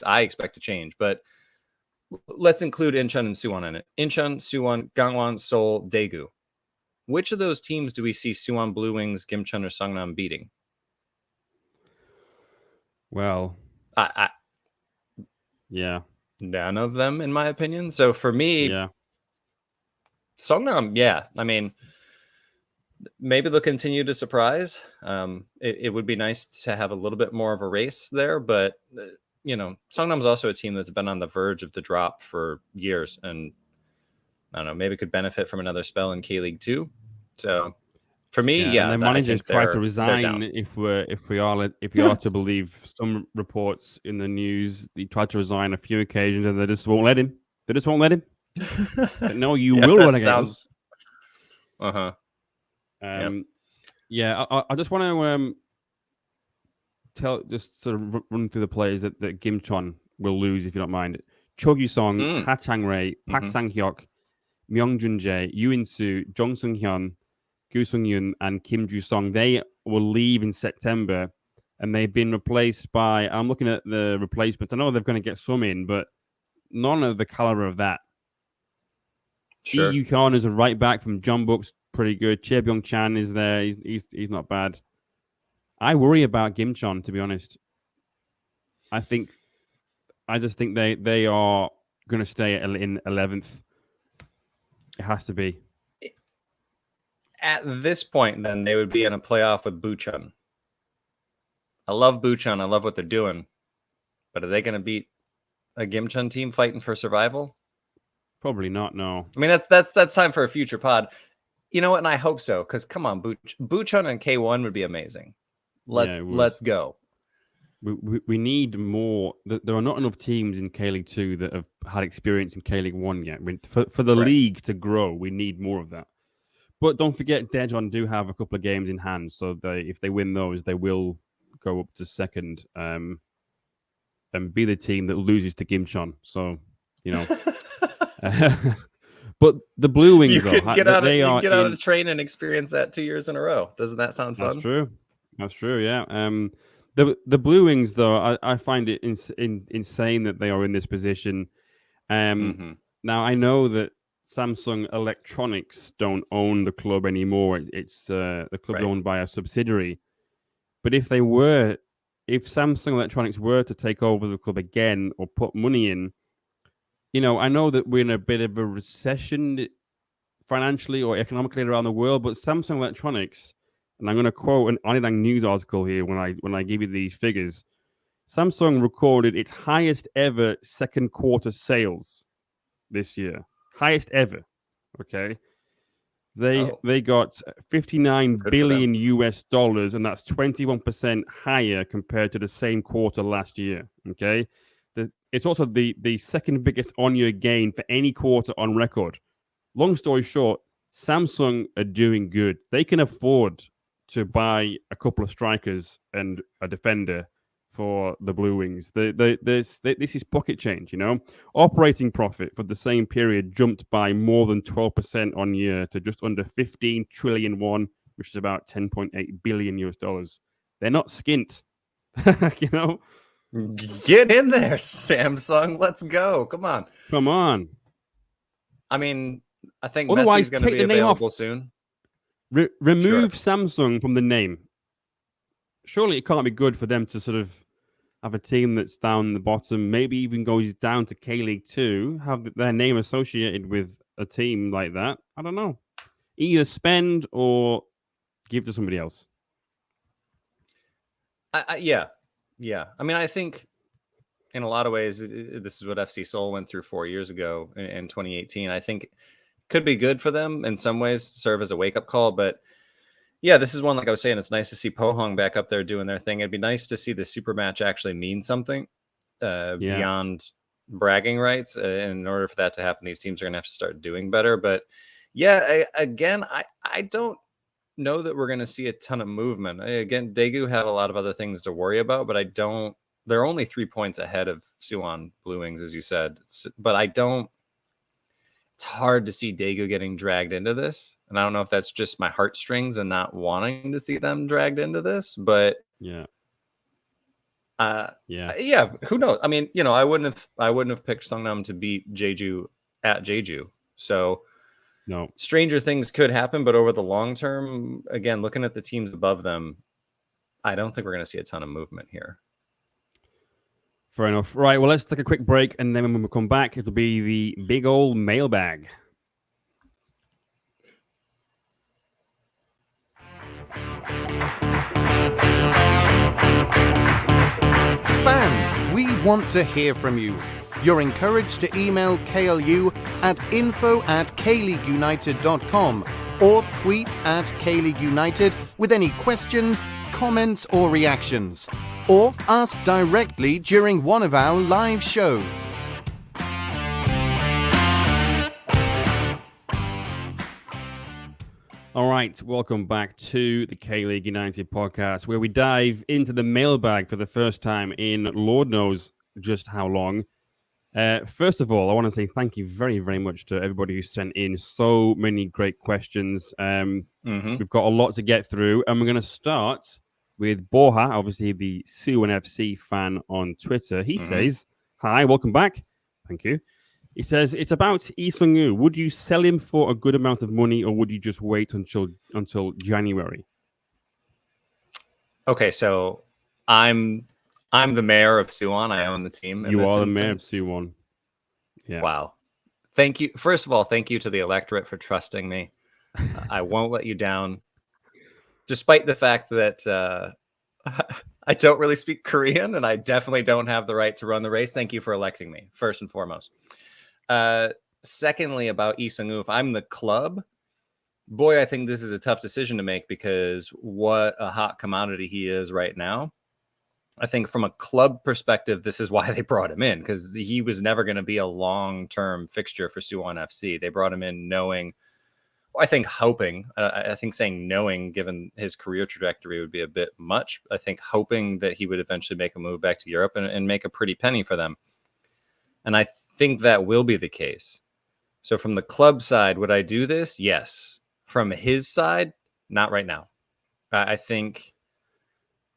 [SPEAKER 4] I expect to change. But let's include Incheon and Suwon in it. Incheon, Suwon, Gangwon, Seoul, Daegu. Which of those teams do we see Suwon Blue Wings, Gimcheon, or Seongnam beating?
[SPEAKER 5] Well,
[SPEAKER 4] none of them, in my opinion. So for me, Seongnam, I mean, maybe they'll continue to surprise. It would be nice to have a little bit more of a race there, but Seongnam's also a team that's been on the verge of the drop for years, and I don't know, maybe could benefit from another spell in K-League 2. So for me,
[SPEAKER 5] and their managers tried to resign. If we are to believe some reports in the news, he tried to resign a few occasions, and they just won't let him. No, you will run against us.
[SPEAKER 4] Uh-huh.
[SPEAKER 5] I just want to just sort of run through the players that Gimcheon will lose, if you don't mind. Cho Gyu-song, Ha Chang-rae, Park Sang-hyuk, Myung Jun-jae, Yoo In-soo, Jong Sung-hyun, Gu Sung-yoon, and Kim Ju-song. They will leave in September, and they've been replaced by, I'm looking at the replacements. I know they're going to get some in, but none of the caliber of that.
[SPEAKER 4] Sure.
[SPEAKER 5] Lee Yu-kan is a right back from Jeonbuk's pretty good. Choi Byung-chan is there. He's not bad. I worry about Gimcheon, to be honest. I just think they are going to stay in 11th. It has to be.
[SPEAKER 4] At this point, then, they would be in a playoff with Bucheon. I love Bucheon. I love what they're doing. But are they going to beat a Gimcheon team fighting for survival?
[SPEAKER 5] Probably not, no.
[SPEAKER 4] I mean, that's time for a future pod. You know what? And I hope so, because come on, Bucheon and K1 would be amazing. Let's go.
[SPEAKER 5] We need more. There are not enough teams in K-League 2 that have had experience in K-League 1 yet. For the league to grow, we need more of that. But don't forget, Daejeon do have a couple of games in hand, so if they win those, they will go up to second and be the team that loses to Gimcheon. So, but the Blue Wings,
[SPEAKER 4] you could get out of the train and experience that 2 years in a row. Doesn't that sound fun?
[SPEAKER 5] That's true. Yeah. The Blue Wings, though, I find it insane that they are in this position. Now I know that Samsung Electronics don't own the club anymore. It's the club owned by a subsidiary. But if Samsung Electronics were to take over the club again or put money in, I know that we're in a bit of a recession financially or economically around the world, but Samsung Electronics, and I'm going to quote an Arirang News article here when I give you these figures, Samsung recorded its highest ever second quarter sales this year. Highest ever. Okay. They got $59 billion US, and that's 21% higher compared to the same quarter last year. Okay. It's also the second biggest on-year gain for any quarter on record. Long story short, Samsung are doing good. They can afford to buy a couple of strikers and a defender for the Blue Wings. This is pocket change, you know. Operating profit for the same period jumped by more than 12% on year to just under 15 trillion won, which is about 10.8 billion US dollars. They're not skint, you know.
[SPEAKER 4] Get in there, Samsung. Let's go. Come on.
[SPEAKER 5] Come on.
[SPEAKER 4] I mean, I think
[SPEAKER 5] Otherwise,
[SPEAKER 4] Messi's going to be available soon.
[SPEAKER 5] Remove Samsung from the name. Surely it can't be good for them to sort of have a team that's down the bottom, maybe even goes down to K-League 2, have their name associated with a team like that. I don't know. Either spend or give to somebody else.
[SPEAKER 4] Yeah. I mean, I think in a lot of ways, this is what FC Seoul went through 4 years ago in 2018. I think it could be good for them in some ways, serve as a wake-up call, but yeah, this is one, like I was saying, it's nice to see Pohang back up there doing their thing. It'd be nice to see the super match actually mean something beyond bragging rights. And in order for that to happen, these teams are going to have to start doing better. But yeah, I don't know that we're going to see a ton of movement. Again, Daegu have a lot of other things to worry about, but they're only 3 points ahead of Suwon Blue Wings, as you said. But it's hard to see Daegu getting dragged into this. And I don't know if that's just my heartstrings and not wanting to see them dragged into this, but
[SPEAKER 5] yeah,
[SPEAKER 4] who knows? I mean, you know, I wouldn't have picked Sungnam to beat Jeju at Jeju. So
[SPEAKER 5] no,
[SPEAKER 4] stranger things could happen, but over the long term, again, looking at the teams above them, I don't think we're going to see a ton of movement here.
[SPEAKER 5] Fair enough. Right, well, let's take a quick break, and then when we come back, it'll be the big old mailbag.
[SPEAKER 3] Fans, we want to hear from you. You're encouraged to email KLU at info@kleagueunited.com or tweet at KLeague United with any questions, comments, or reactions. Or ask directly during one of our live shows.
[SPEAKER 5] All right, welcome back to the K-League United podcast, where we dive into the mailbag for the first time in Lord knows just how long. First of all, I want to say thank you very, very much to everybody who sent in so many great questions. We've got a lot to get through, and we're going to start with Borja, obviously the Suwon FC fan on Twitter. He says, hi, welcome back. Thank you. He says, it's about Lee Sung-woo. Would you sell him for a good amount of money, or would you just wait until January?
[SPEAKER 4] Okay, so I'm the mayor of Suwon. I own the team.
[SPEAKER 5] You are the mayor of Suwon. Yeah.
[SPEAKER 4] Wow. Thank you. First of all, thank you to the electorate for trusting me. I won't let you down. Despite the fact that I don't really speak Korean and I definitely don't have the right to run the race, thank you for electing me, first and foremost. Secondly, about Lee Sung-woo, if I'm the club, boy, I think this is a tough decision to make because what a hot commodity he is right now. I think from a club perspective, this is why they brought him in, because he was never going to be a long-term fixture for Suwon FC. They brought him in knowing, I think hoping, I think saying knowing, given his career trajectory, would be a bit much. I think hoping that he would eventually make a move back to Europe and make a pretty penny for them. And I think that will be the case. So from the club side, would I do this? Yes. From his side, not right now. I think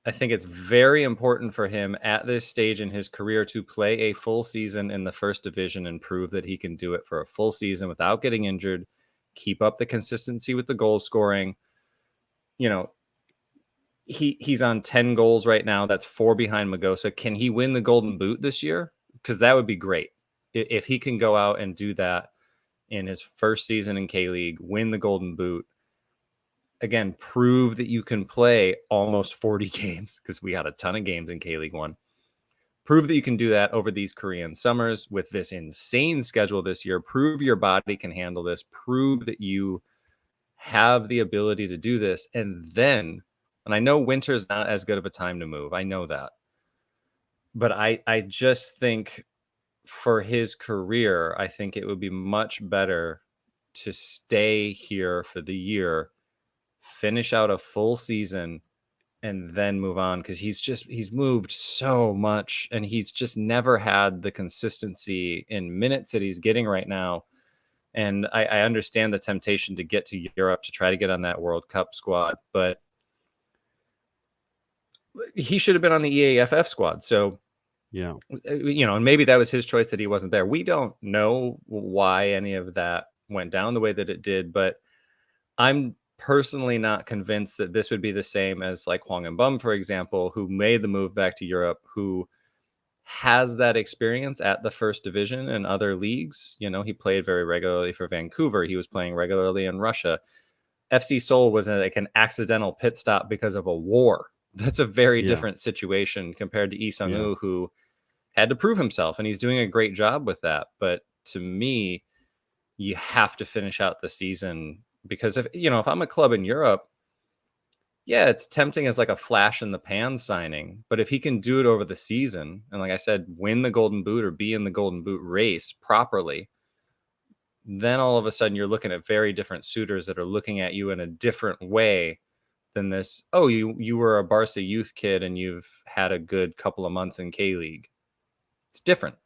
[SPEAKER 4] it's very important for him at this stage in his career to play a full season in the first division and prove that he can do it for a full season without getting injured. Keep up the consistency with the goal scoring. You know, he's on 10 goals right now. That's 4 behind Magosa. Can he win the Golden Boot this year? Because that would be great. If he can go out and do that in his first season in K-League, win the Golden Boot, again, prove that you can play almost 40 games, because we had a ton of games in K-League 1. Prove that you can do that over these Korean summers with this insane schedule this year. Prove your body can handle this. Prove that you have the ability to do this. And then, and I know winter is not as good of a time to move. I know that. But I just think for his career, I think it would be much better to stay here for the year, finish out a full season, and then move on, because he's moved so much, and he's just never had the consistency in minutes that he's getting right now. And I understand the temptation to get to Europe to try to get on that World Cup squad, but he should have been on the EAFF squad. So,
[SPEAKER 5] yeah,
[SPEAKER 4] and maybe that was his choice that he wasn't there. We don't know why any of that went down the way that it did, but I'm personally not convinced that this would be the same as like Hwang In-beom, for example, who made the move back to Europe, who has that experience at the first division and other leagues. He played very regularly for Vancouver. He was playing regularly in Russia. FC Seoul was like an accidental pit stop because of a war. That's a very different situation compared to Lee Sung-woo, who had to prove himself, and he's doing a great job with that. But to me, you have to finish out the season, because if I'm a club in Europe, yeah, it's tempting as like a flash in the pan signing. But if he can do it over the season, and like I said, win the Golden Boot or be in the Golden Boot race properly, then all of a sudden you're looking at very different suitors that are looking at you in a different way than this. Oh, you were a Barca youth kid and you've had a good couple of months in K-League. It's different.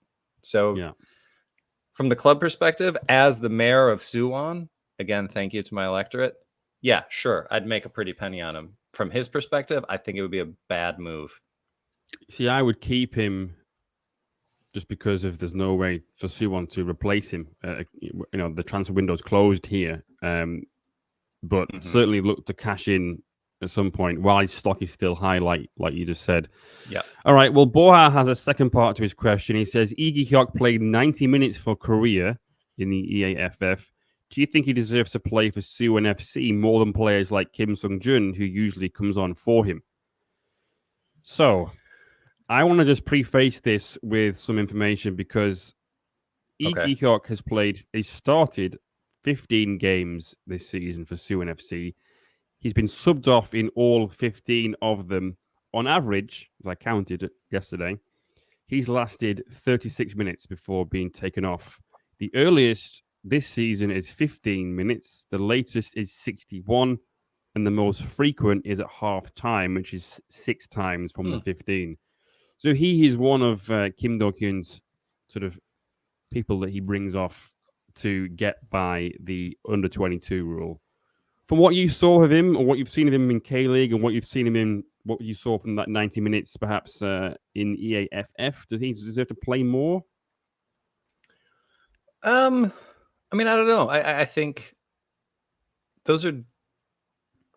[SPEAKER 4] So from the club perspective, as the mayor of Suwon, again, thank you to my electorate. Yeah, sure, I'd make a pretty penny on him. From his perspective, I think it would be a bad move.
[SPEAKER 5] See, I would keep him just because if there's no way for Suwon to replace him. The transfer window's closed here, but certainly look to cash in at some point while his stock is still high, like you just said.
[SPEAKER 4] Yeah.
[SPEAKER 5] All right. Well, Boha has a second part to his question. He says, Lee Gi-hyuk played 90 minutes for Korea in the EAFF. Do you think he deserves to play for Suwon FC more than players like Kim Sung-jun, who usually comes on for him? So, I want to just preface this with some information, because Lee Gi-hyuk has started 15 games this season for Suwon FC. He's been subbed off in all 15 of them. On average, as I counted yesterday, he's lasted 36 minutes before being taken off. The earliest this season is 15 minutes. The latest is 61. And the most frequent is at half time, which is 6 times from the 15. So he is one of Kim Do-kyun's sort of people that he brings off to get by the under-22 rule. From what you saw of him, or what you've seen of him in K-League, and what you've seen him in, what you saw from that 90 minutes, perhaps in EAFF, does he deserve to play more?
[SPEAKER 4] I don't know. I think those are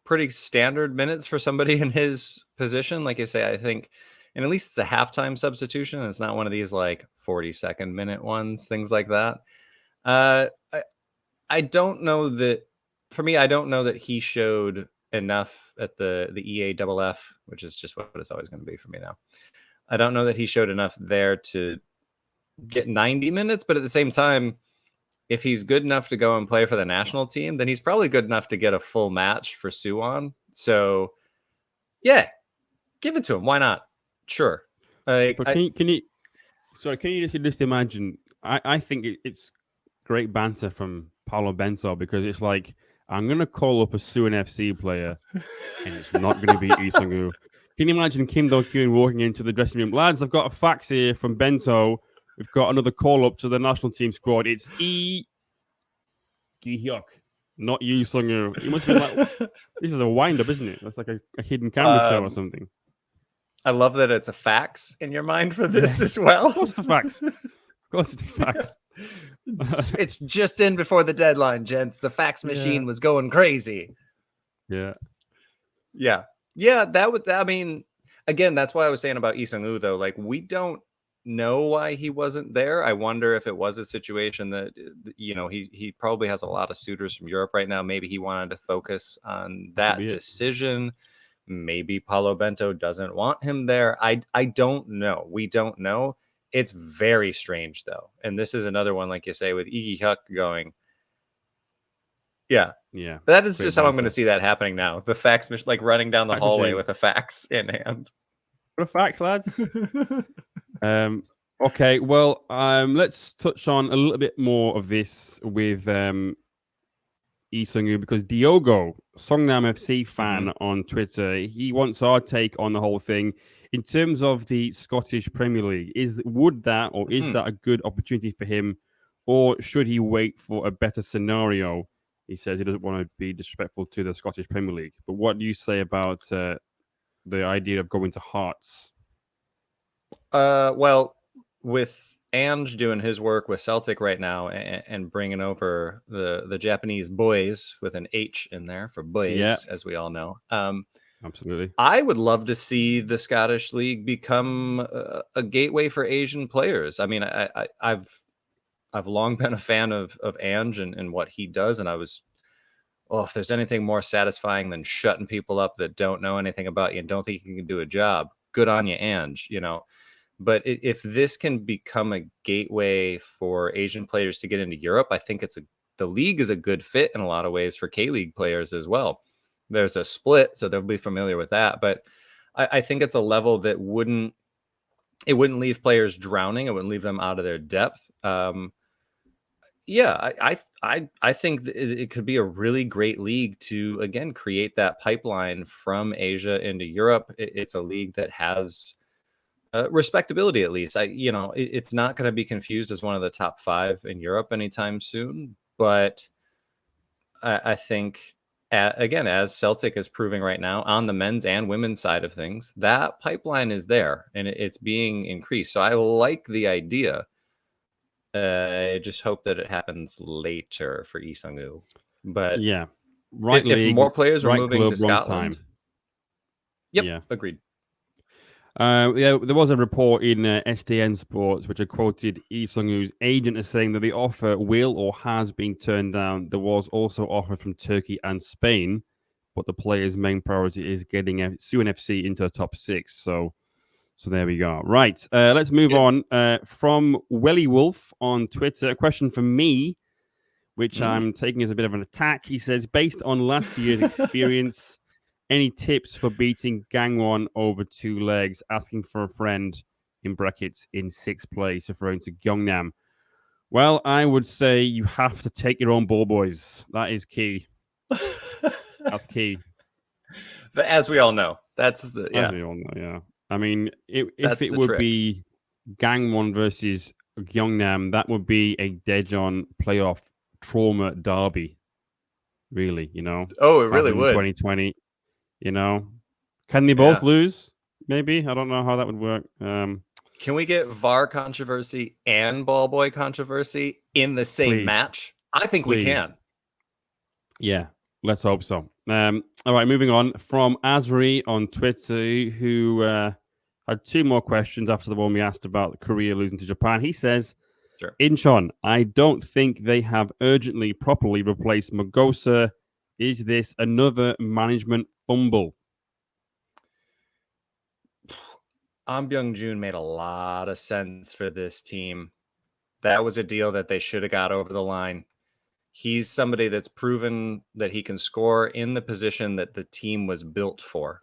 [SPEAKER 4] pretty standard minutes for somebody in his position. Like I say, I think, and at least it's a halftime substitution. It's not one of these like 40-second minute ones, things like that. I don't know that. For me, I don't know that he showed enough at the EAFF, which is just what it's always going to be for me now. I don't know that he showed enough there to get 90 minutes, but at the same time, if he's good enough to go and play for the national team, then he's probably good enough to get a full match for Suwon. So, yeah, give it to him. Why not? Sure.
[SPEAKER 5] But can you just imagine? I think it's great banter from Paulo Bento, because it's like, I'm going to call up a Suwon FC player, and it's not going to be Lee Sung-woo. Can you imagine Kim Do-kyun walking into the dressing room? Lads, I've got a fax here from Bento. We've got another call-up to the national team squad. It's Lee Gi-hyuk, not Lee Sung-woo. You must be like, this is a wind-up, isn't it? That's like a hidden camera show or something.
[SPEAKER 4] I love that it's a fax in your mind for this as well.
[SPEAKER 5] Of course it's a fax. Of course it's a fax.
[SPEAKER 4] It's just in before the deadline, gents. The fax machine was going crazy.
[SPEAKER 5] Yeah.
[SPEAKER 4] That would. I mean, again, that's why I was saying about Lee Sung-woo, though. Like, we don't know why he wasn't there. I wonder if it was a situation that he probably has a lot of suitors from Europe right now. Maybe he wanted to focus on that decision. Maybe Paulo Bento doesn't want him there. I don't know. We don't know. It's very strange, though. And this is another one, like you say, with Lee Gi-hyuk going. Yeah. That is just how I'm going to see that happening now. The fax machine, like running down the hallway with a fax in hand.
[SPEAKER 5] What a fax, lads. Okay, well, let's touch on a little bit more of this with Lee Seung-gu because Diogo, Songnam FC fan on Twitter, he wants our take on the whole thing. In terms of the Scottish Premier League, is that a good opportunity for him, or should he wait for a better scenario? He says he doesn't want to be disrespectful to the Scottish Premier League. But what do you say about the idea of going to Hearts?
[SPEAKER 4] Well, with Ange doing his work with Celtic right now and bringing over the Japanese boys with an H in there for boys, as we all know.
[SPEAKER 5] Absolutely.
[SPEAKER 4] I would love to see the Scottish League become a gateway for Asian players. I mean, I've long been a fan of Ange and what he does, and I was, if there's anything more satisfying than shutting people up that don't know anything about you and don't think you can do a job, good on you, Ange. But if this can become a gateway for Asian players to get into Europe, I think the league is a good fit in a lot of ways for K-League players as well. There's a split, so they'll be familiar with that. But I think it's a level that wouldn't leave players drowning. It wouldn't leave them out of their depth. I think it could be a really great league to, again, create that pipeline from Asia into Europe. It's a league that has respectability, at least. It's not going to be confused as one of the top 5 in Europe anytime soon. But I think, again, as Celtic is proving right now on the men's and women's side of things, that pipeline is there and it's being increased. So I like the idea. I just hope that it happens later for Lee Seung-gu. But
[SPEAKER 5] yeah,
[SPEAKER 4] if more players are moving to Scotland, agreed.
[SPEAKER 5] There was a report in SDN Sports which had quoted Lee Seung-gu's agent as saying that the offer will or has been turned down. There was also offer from Turkey and Spain, but the player's main priority is getting Suwon FC into the top 6. So there we go. Right, let's move on. From Welly Wolf on Twitter, a question from me, which I'm taking as a bit of an attack. He says, based on last year's experience, any tips for beating Gangwon over 2 legs? Asking for a friend, in brackets, in 6th place, referring to Gyeongnam. Well, I would say you have to take your own ball, boys. That is key. That's key.
[SPEAKER 4] As we all know. As
[SPEAKER 5] we all know, yeah. I mean, if it would be Gangwon versus Gyeongnam, that would be a Daejeon playoff trauma derby. Really,
[SPEAKER 4] Oh, it really would.
[SPEAKER 5] 2020. Can they both lose? Maybe. I don't know how that would work.
[SPEAKER 4] Can we get VAR controversy and ball boy controversy in the same match? I think we can.
[SPEAKER 5] Yeah, let's hope so. All right, moving on. From Asri on Twitter, who had 2 more questions after the one we asked about Korea losing to Japan. He says,
[SPEAKER 4] sure.
[SPEAKER 5] Incheon, I don't think they have urgently properly replaced Magosa. Is this another management fumble?
[SPEAKER 4] Byung-joon made a lot of sense for this team. That was a deal that they should have got over the line. He's somebody that's proven that he can score in the position that the team was built for.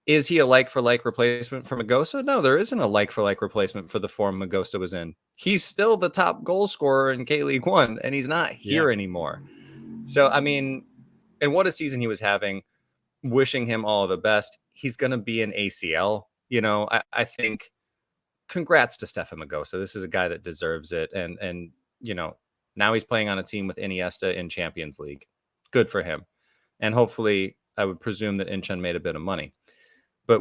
[SPEAKER 4] Is he a like-for-like replacement for Magosa? No, there isn't a like-for-like replacement for the form Magosa was in. He's still the top goal scorer in K-League 1, and he's not here anymore. So, I mean, and what a season he was having. Wishing him all the best. He's going to be an ACL. I think congrats to Stefan Magosa. This is a guy that deserves it. And now he's playing on a team with Iniesta in Champions League. Good for him. And hopefully, I would presume that Incheon made a bit of money. But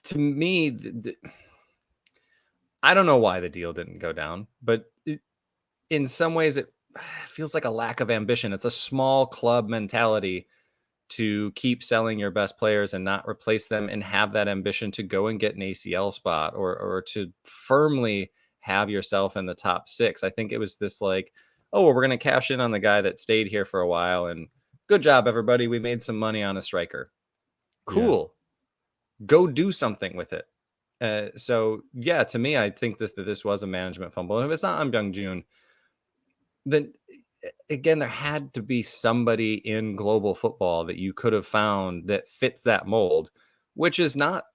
[SPEAKER 4] to me, I don't know why the deal didn't go down, but in some ways it feels like a lack of ambition. It's a small club mentality to keep selling your best players and not replace them and have that ambition to go and get an ACL spot or to firmly have yourself in the top 6. I think it was this we're going to cash in on the guy that stayed here for a while and good job, everybody. We made some money on a striker. Cool. Yeah. Go do something with it. To me, I think that this was a management fumble. And if it's not on Byung-joon, then again, there had to be somebody in global football that you could have found that fits that mold, which is not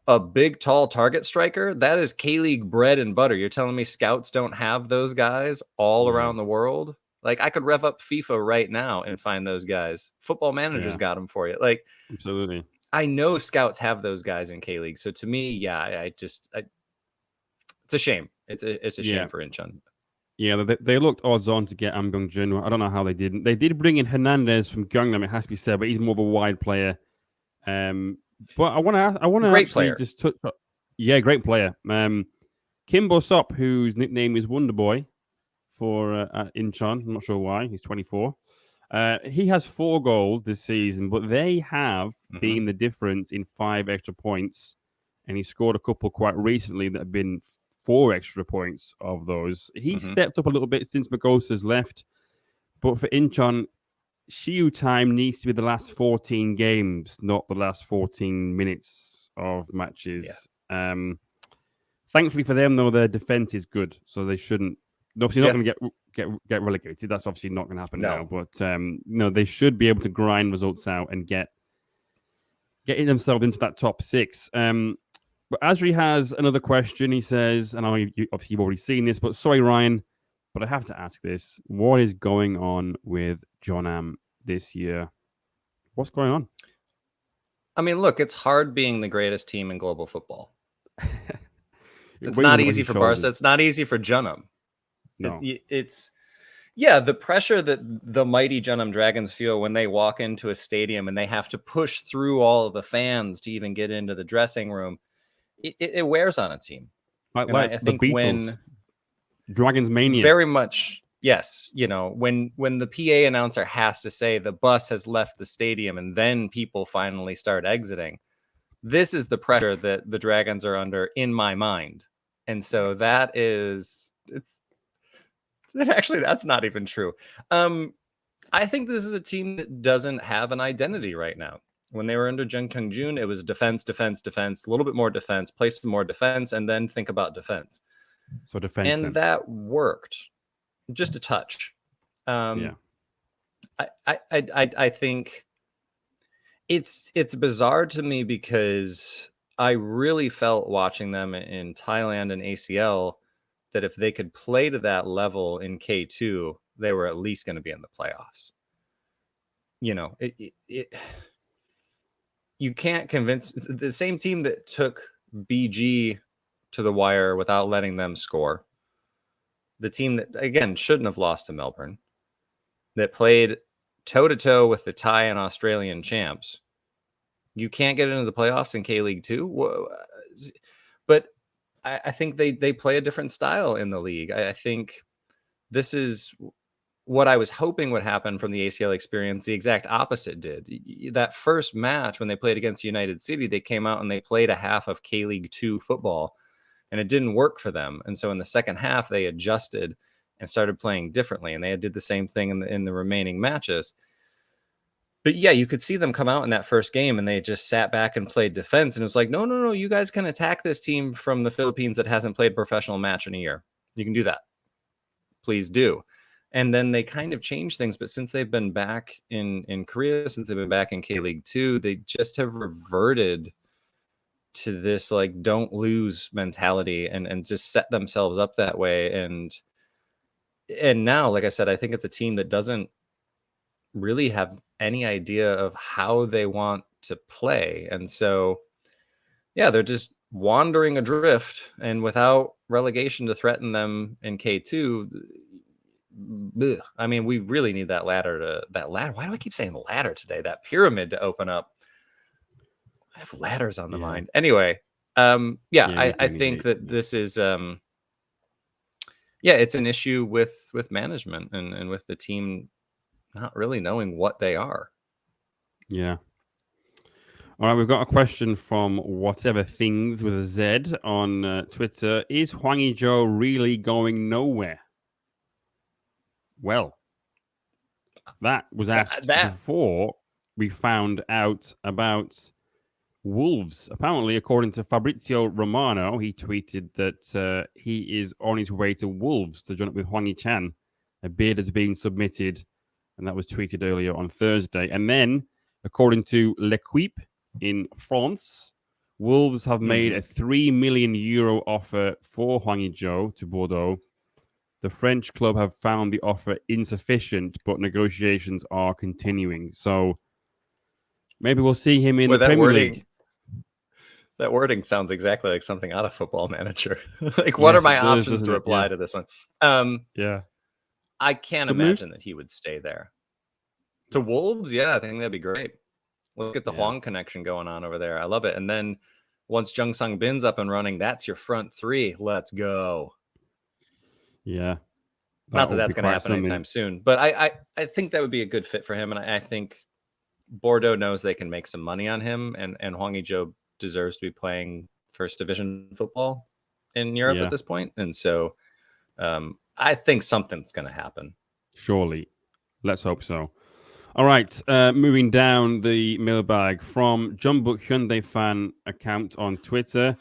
[SPEAKER 4] a big, tall target striker. That is K-League bread and butter. You're telling me scouts don't have those guys all around the world? Like, I could rev up FIFA right now and find those guys. Football Manager's got them for you. Like,
[SPEAKER 5] absolutely.
[SPEAKER 4] I know scouts have those guys in K-League. So to me, yeah, it's a shame. It's a shame for Incheon.
[SPEAKER 5] Yeah, they looked odds on to get Am Byung-jun. I don't know how they didn't. They did bring in Hernandez from Gangnam, it has to be said, but he's more of a wide player. But I want to
[SPEAKER 4] great
[SPEAKER 5] actually
[SPEAKER 4] player.
[SPEAKER 5] Just touch. Yeah, great player. Kim Bo-sop, whose nickname is Wonderboy for Incheon. I'm not sure why. He's 24. He has 4 goals this season, but they have been the difference in 5 extra points, and he scored a couple quite recently that have been 4 extra points of those. He stepped up a little bit since Magosa's left, but for Incheon, Shiyu time needs to be the last 14 games, not the last 14 minutes of matches. Yeah. Thankfully for them, though, their defense is good, so they shouldn't. Obviously, not going to get relegated. That's obviously not going to happen now. But they should be able to grind results out and getting themselves into that top 6. But Asri has another question. He says, and obviously you've already seen this, but sorry, Ryan, but I have to ask this. What is going on with Jeonnam this year? What's going on?
[SPEAKER 4] I mean, look, it's hard being the greatest team in global football. It's not easy for Barca. It's not easy for Jeonnam.
[SPEAKER 5] No.
[SPEAKER 4] It's the pressure that the mighty Jeonnam Dragons feel when they walk into a stadium and they have to push through all of the fans to even get into the dressing room. It wears on a team.
[SPEAKER 5] Like
[SPEAKER 4] I think
[SPEAKER 5] the Beatles,
[SPEAKER 4] when
[SPEAKER 5] Dragons Mania,
[SPEAKER 4] very much, yes. When the PA announcer has to say the bus has left the stadium and then people finally start exiting, this is the pressure that the Dragons are under in my mind. And so that's not even true. I think this is a team that doesn't have an identity right now. When they were under Jung Kyung-jun, it was defense, a little bit more defense, play some more defense, and then think about defense.
[SPEAKER 5] So defense,
[SPEAKER 4] and that worked, just a touch. I think it's bizarre to me because I really felt watching them in Thailand and ACL that if they could play to that level in K2, they were at least going to be in the playoffs. You can't convince the same team that took BG to the wire without letting them score. The team that, again, shouldn't have lost to Melbourne, that played toe-to-toe with the Thai and Australian champs. You can't get into the playoffs in K-League 2. But I think they play a different style in the league. I think this is what I was hoping would happen from the ACL experience. The exact opposite did. That first match when they played against United City, they came out and they played a half of K-League 2 football, and it didn't work for them. And so in the second half, they adjusted and started playing differently, and they did the same thing in the remaining matches. But yeah, you could see them come out in that first game and they just sat back and played defense. And it was like, no, you guys can attack this team from the Philippines that hasn't played a professional match in a year. You can do that. Please do. And then they kind of changed things. But since they've been back in Korea, since they've been back in K-League 2, they just have reverted to this like don't lose mentality and just set themselves up that way. And now, like I said, I think it's a team that doesn't really have any idea of how they want to play. And so, yeah, they're just wandering adrift, and without relegation to threaten them in K2, I mean, we really need that ladder. Why do I keep saying ladder today? That pyramid to open up. I have ladders on the mind. Anyway, I think that this is, it's an issue with management and with the team not really knowing what they are.
[SPEAKER 5] Yeah. All right, we've got a question from Whatever Things with a Z on Twitter. Is Hwang Hee-jo really going nowhere? Well, that was asked before we found out about Wolves. Apparently, according to Fabrizio Romano, he tweeted that he is on his way to Wolves to join up with Hwang Hee-chan. A bid has been submitted, and that was tweeted earlier on Thursday. And then, according to L'Equipe in France, Wolves have made a €3 million offer for Hwang Hee-jo to Bordeaux. The French club have found the offer insufficient, but negotiations are continuing. So maybe we'll see him in the Premier League.
[SPEAKER 4] That wording sounds exactly like something out of Football Manager. Like, what are my options to reply to this one?
[SPEAKER 5] Yeah.
[SPEAKER 4] I can't imagine that he would stay there. To Wolves, yeah, I think that'd be great. Look at the Huang connection going on over there. I love it. And then once Jung Sung Bin's up and running, that's your front three. Let's go.
[SPEAKER 5] Yeah.
[SPEAKER 4] Not that that's going to happen anytime soon, but I think that would be a good fit for him. And I think Bordeaux knows they can make some money on him, and Hwang Hee-jo deserves to be playing first division football in Europe at this point. And so I think something's going to happen.
[SPEAKER 5] Surely. Let's hope so. All right. Moving down the mailbag from Jeonbuk Hyundai fan account on Twitter.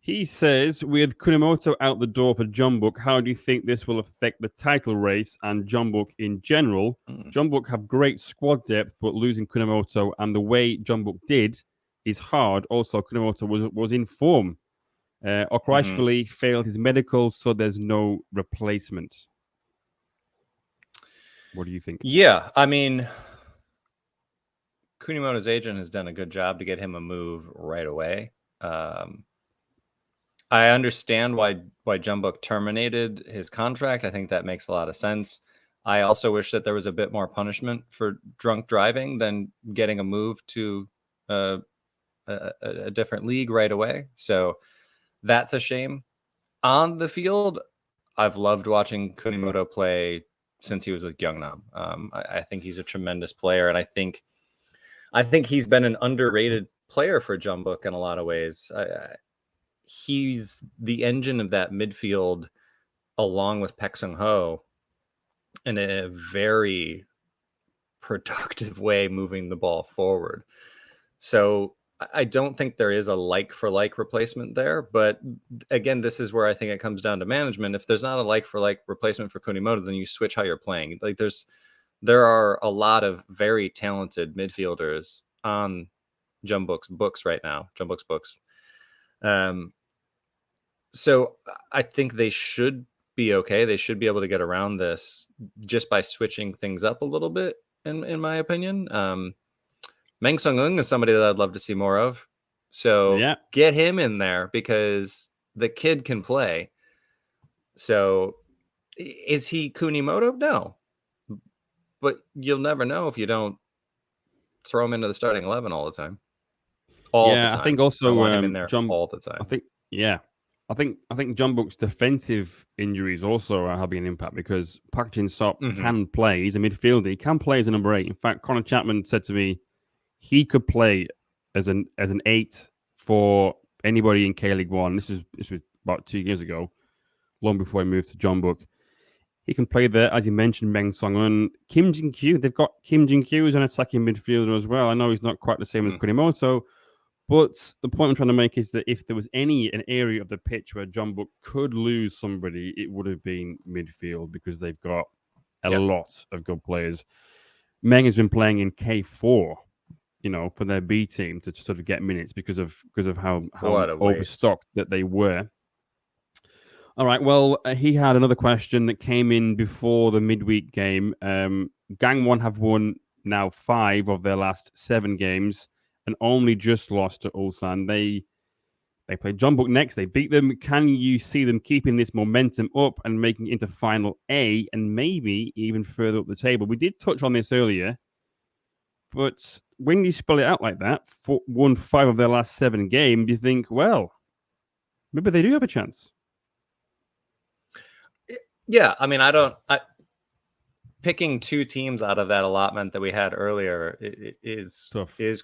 [SPEAKER 5] He says, with Kunimoto out the door for Jeonbuk, how do you think this will affect the title race and Jeonbuk in general? Jeonbuk have great squad depth, but losing Kunimoto and the way Jeonbuk did is hard. Also, Kunimoto was in form. Okraishvili failed his medical, so there's no replacement. What do you think?
[SPEAKER 4] Yeah, I mean, Kunimoto's agent has done a good job to get him a move right away. I understand why Jeonbuk terminated his contract. I think that makes a lot of sense. I also wish that there was a bit more punishment for drunk driving than getting a move to a different league right away. So that's a shame. On the field, I've loved watching Kunimoto play since he was with Gyeongnam. I think he's a tremendous player, and I think he's been an underrated player for Jeonbuk in a lot of ways. He's the engine of that midfield, along with Paek Sung-ho, in a very productive way, moving the ball forward. So I don't think there is a like-for-like replacement there. But again, this is where I think it comes down to management. If there's not a like-for-like replacement for Kunimoto, then you switch how you're playing. Like, there are a lot of very talented midfielders on Jeonbuk's books right now. Jeonbuk's books. So I think they should be okay. They should be able to get around this just by switching things up a little bit, in my opinion. Meng Sung-eun is somebody that I'd love to see more of. So get him in there because the kid can play. So is he Kunimoto? No. But you'll never know if you don't throw him into the starting 11 all the time. All the time.
[SPEAKER 5] I think also
[SPEAKER 4] I want him in there all the time.
[SPEAKER 5] I think Jeonbuk's defensive injuries also are having an impact because Park Jin-sop can play. He's a midfielder. He can play as a number 8. In fact, Connor Chapman said to me he could play as an 8 for anybody in K-League 1. This was about 2 years ago, long before he moved to Jeonbuk. He can play there, as you mentioned, Meng Sung-eun. Kim Jin-kyu, they've got Kim Jin-kyu as an attacking midfielder as well. I know he's not quite the same as Kunimoto, but the point I'm trying to make is that if there was an area of the pitch where Jeonbuk could lose somebody, it would have been midfield because they've got a lot of good players. Meng has been playing in K4, for their B team to sort of get minutes because of how overstocked that they were. All right, well, he had another question that came in before the midweek game. Gangwon have won now 5 of their last 7 games and only just lost to Ulsan. They play Jeonbuk next. They beat them. Can you see them keeping this momentum up and making it into Final A and maybe even further up the table? We did touch on this earlier, but when you spell it out like that, won 5 of their last 7 games, you think, well, maybe they do have a chance.
[SPEAKER 4] Yeah, I mean, picking 2 teams out of that allotment that we had earlier is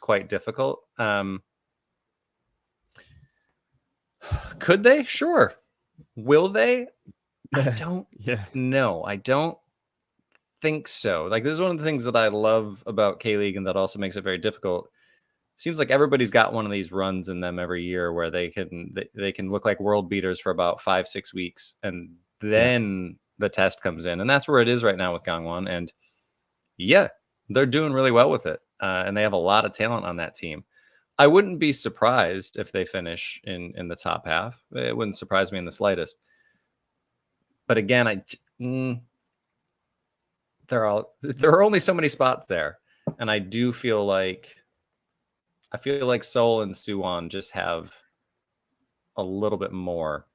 [SPEAKER 4] quite difficult. Could they? Sure. Will they? I don't know. I don't think so. Like, this is one of the things that I love about K-League and that also makes it very difficult. Seems like everybody's got one of these runs in them every year where they can look like world beaters for about 5-6 weeks, and then the test comes in, and that's where it is right now with Gangwon. And they're doing really well with it, and they have a lot of talent on that team. I wouldn't be surprised if they finish in the top half. It wouldn't surprise me in the slightest. But again, there are only so many spots there, and I feel like Seoul and Suwon just have a little bit more.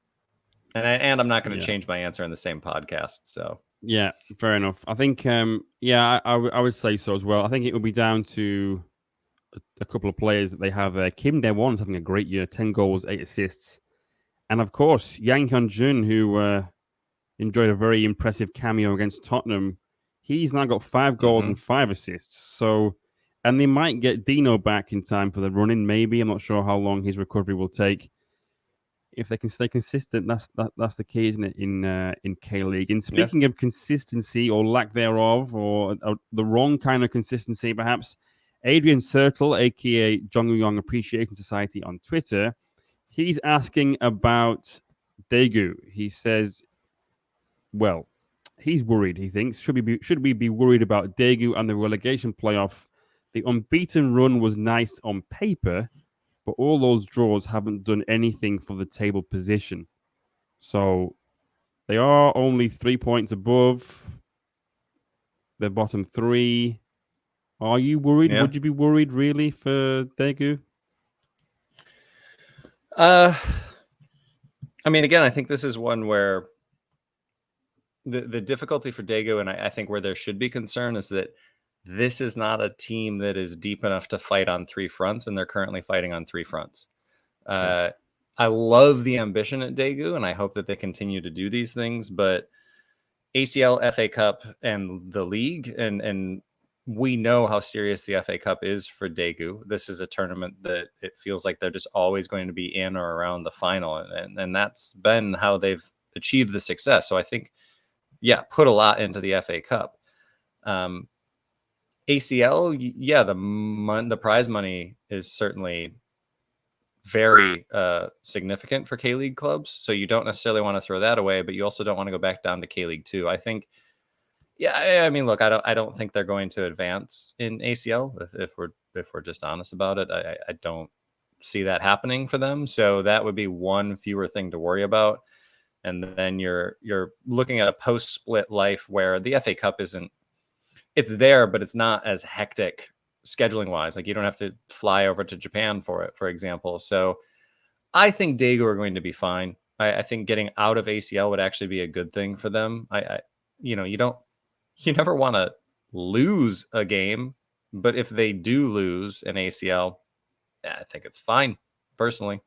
[SPEAKER 4] And I'm not going to change my answer in the same podcast. So
[SPEAKER 5] yeah, fair enough. I think I would say so as well. I think it would be down to a couple of players that they have there. Kim Dae-won's having a great year, 10 goals, 8 assists. And of course, Yang Hyun-jun, who enjoyed a very impressive cameo against Tottenham. He's now got 5 goals and 5 assists. So, and they might get Dino back in time for the run-in, maybe. I'm not sure how long his recovery will take. If they can stay consistent, that's the key, isn't it, in K-League? And speaking of consistency or lack thereof, or the wrong kind of consistency, perhaps, Adrian Sertle, a.k.a. Jongyong Appreciation Society on Twitter, he's asking about Daegu. He says, well, he's worried, he thinks. Should we be worried about Daegu and the relegation playoff? The unbeaten run was nice on paper, but all those draws haven't done anything for the table position. So they are only 3 points above the bottom 3. Are you worried? Yeah. Would you be worried, really, for Daegu?
[SPEAKER 4] I mean, again, I think this is one where the difficulty for Daegu, and I think where there should be concern, is that this is not a team that is deep enough to fight on 3 fronts, and they're currently fighting on 3 fronts. I love the ambition at Daegu, and I hope that they continue to do these things, but ACL, FA Cup, and the league, and we know how serious the FA Cup is for Daegu. This is a tournament that it feels like they're just always going to be in or around the final, and that's been how they've achieved the success. So I think, put a lot into the FA Cup. ACL, the prize money is certainly very significant for K-League clubs. So you don't necessarily want to throw that away, but you also don't want to go back down to K-League 2. I think, I mean, look, I don't think they're going to advance in ACL. If we're just honest about it, I don't see that happening for them. So that would be one fewer thing to worry about. And then you're looking at a post-split life where the FA Cup it's there, but it's not as hectic scheduling wise. Like, you don't have to fly over to Japan for it, for example. So I think Daegu are going to be fine. I think getting out of ACL would actually be a good thing for them. You never want to lose a game, but if they do lose an ACL, I think it's fine, personally.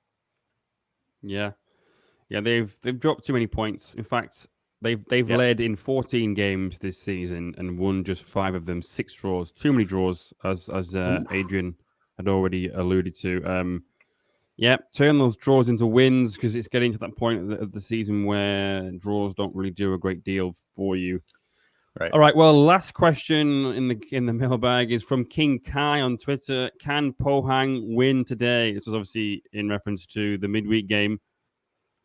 [SPEAKER 5] Yeah, they've dropped too many points. In fact, they've led in 14 games this season and won just 5 of them. 6 draws, too many draws, as Adrian had already alluded to. Turn those draws into wins, because it's getting to that point of the season where draws don't really do a great deal for you.
[SPEAKER 4] Right.
[SPEAKER 5] All right. Well, last question in the mailbag is from King Kai on Twitter. Can Pohang win today? This was obviously in reference to the midweek game.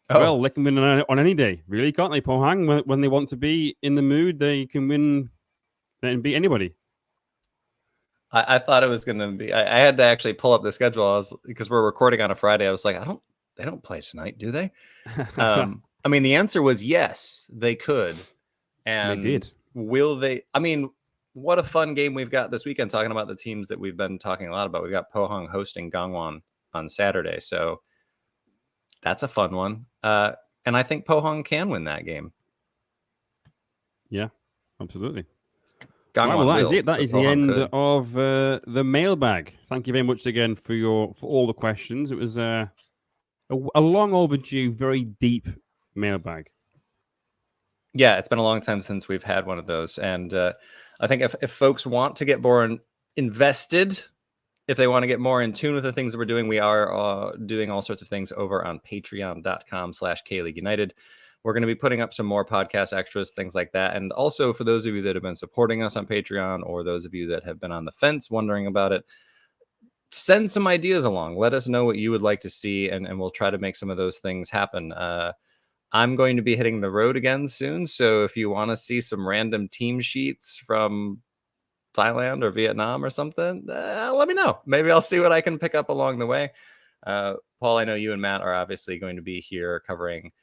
[SPEAKER 5] Oh. Well, they can win on any day, really, can't they, Pohang? When they want to be in the mood, they can win and beat anybody.
[SPEAKER 4] I thought it was going to be... I had to actually pull up the schedule because we're recording on a Friday. I was like, they don't play tonight, do they? I mean, the answer was yes, they could. And
[SPEAKER 5] they did.
[SPEAKER 4] Will they? I mean, what a fun game we've got this weekend, talking about the teams that we've been talking a lot about. We've got Pohang hosting Gangwon on Saturday. So that's a fun one. And I think Pohang can win that game.
[SPEAKER 5] Yeah, absolutely.
[SPEAKER 4] Well,
[SPEAKER 5] that is it. That is the end of the mailbag. Thank you very much again for all the questions. It was a long overdue, very deep mailbag.
[SPEAKER 4] Yeah, it's been a long time since we've had one of those. And I think if folks want to get more invested, if they want to get more in tune with the things that we're doing, we are doing all sorts of things over on patreon.com/K-League United. We're going to be putting up some more podcast extras, things like that. And also, for those of you that have been supporting us on Patreon, or those of you that have been on the fence wondering about it, send some ideas along. Let us know what you would like to see, and we'll try to make some of those things happen. I'm going to be hitting the road again soon. So if you want to see some random team sheets from Thailand or Vietnam or something, let me know. Maybe I'll see what I can pick up along the way. Paul, I know you and Matt are obviously going to be here covering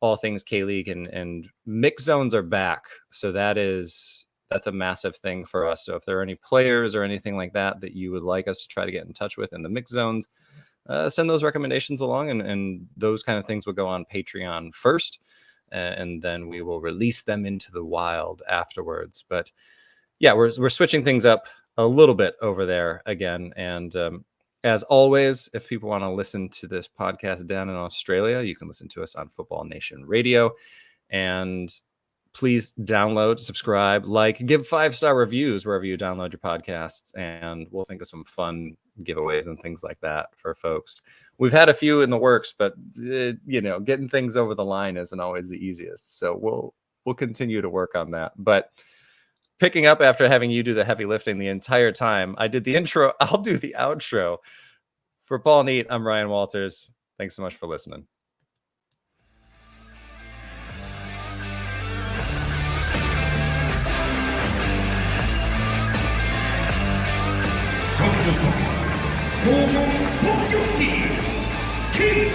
[SPEAKER 4] all things K-League, and mix zones are back. So that's a massive thing for us. So if there are any players or anything like that you would like us to try to get in touch with in the mix zones, send those recommendations along, and those kind of things will go on Patreon first, and then we will release them into the wild afterwards. But yeah, we're switching things up a little bit over there again. And as always, if people want to listen to this podcast down in Australia, you can listen to us on Football Nation Radio. And please download, subscribe, give 5-star reviews wherever you download your podcasts, and we'll think of some fun giveaways and things like that for folks. We've had a few in the works, but getting things over the line isn't always the easiest. So we'll continue to work on that. But picking up after having you do the heavy lifting the entire time, I did the intro. I'll do the outro. For Paul Neat, I'm Ryan Walters. Thanks so much for listening.
[SPEAKER 7] King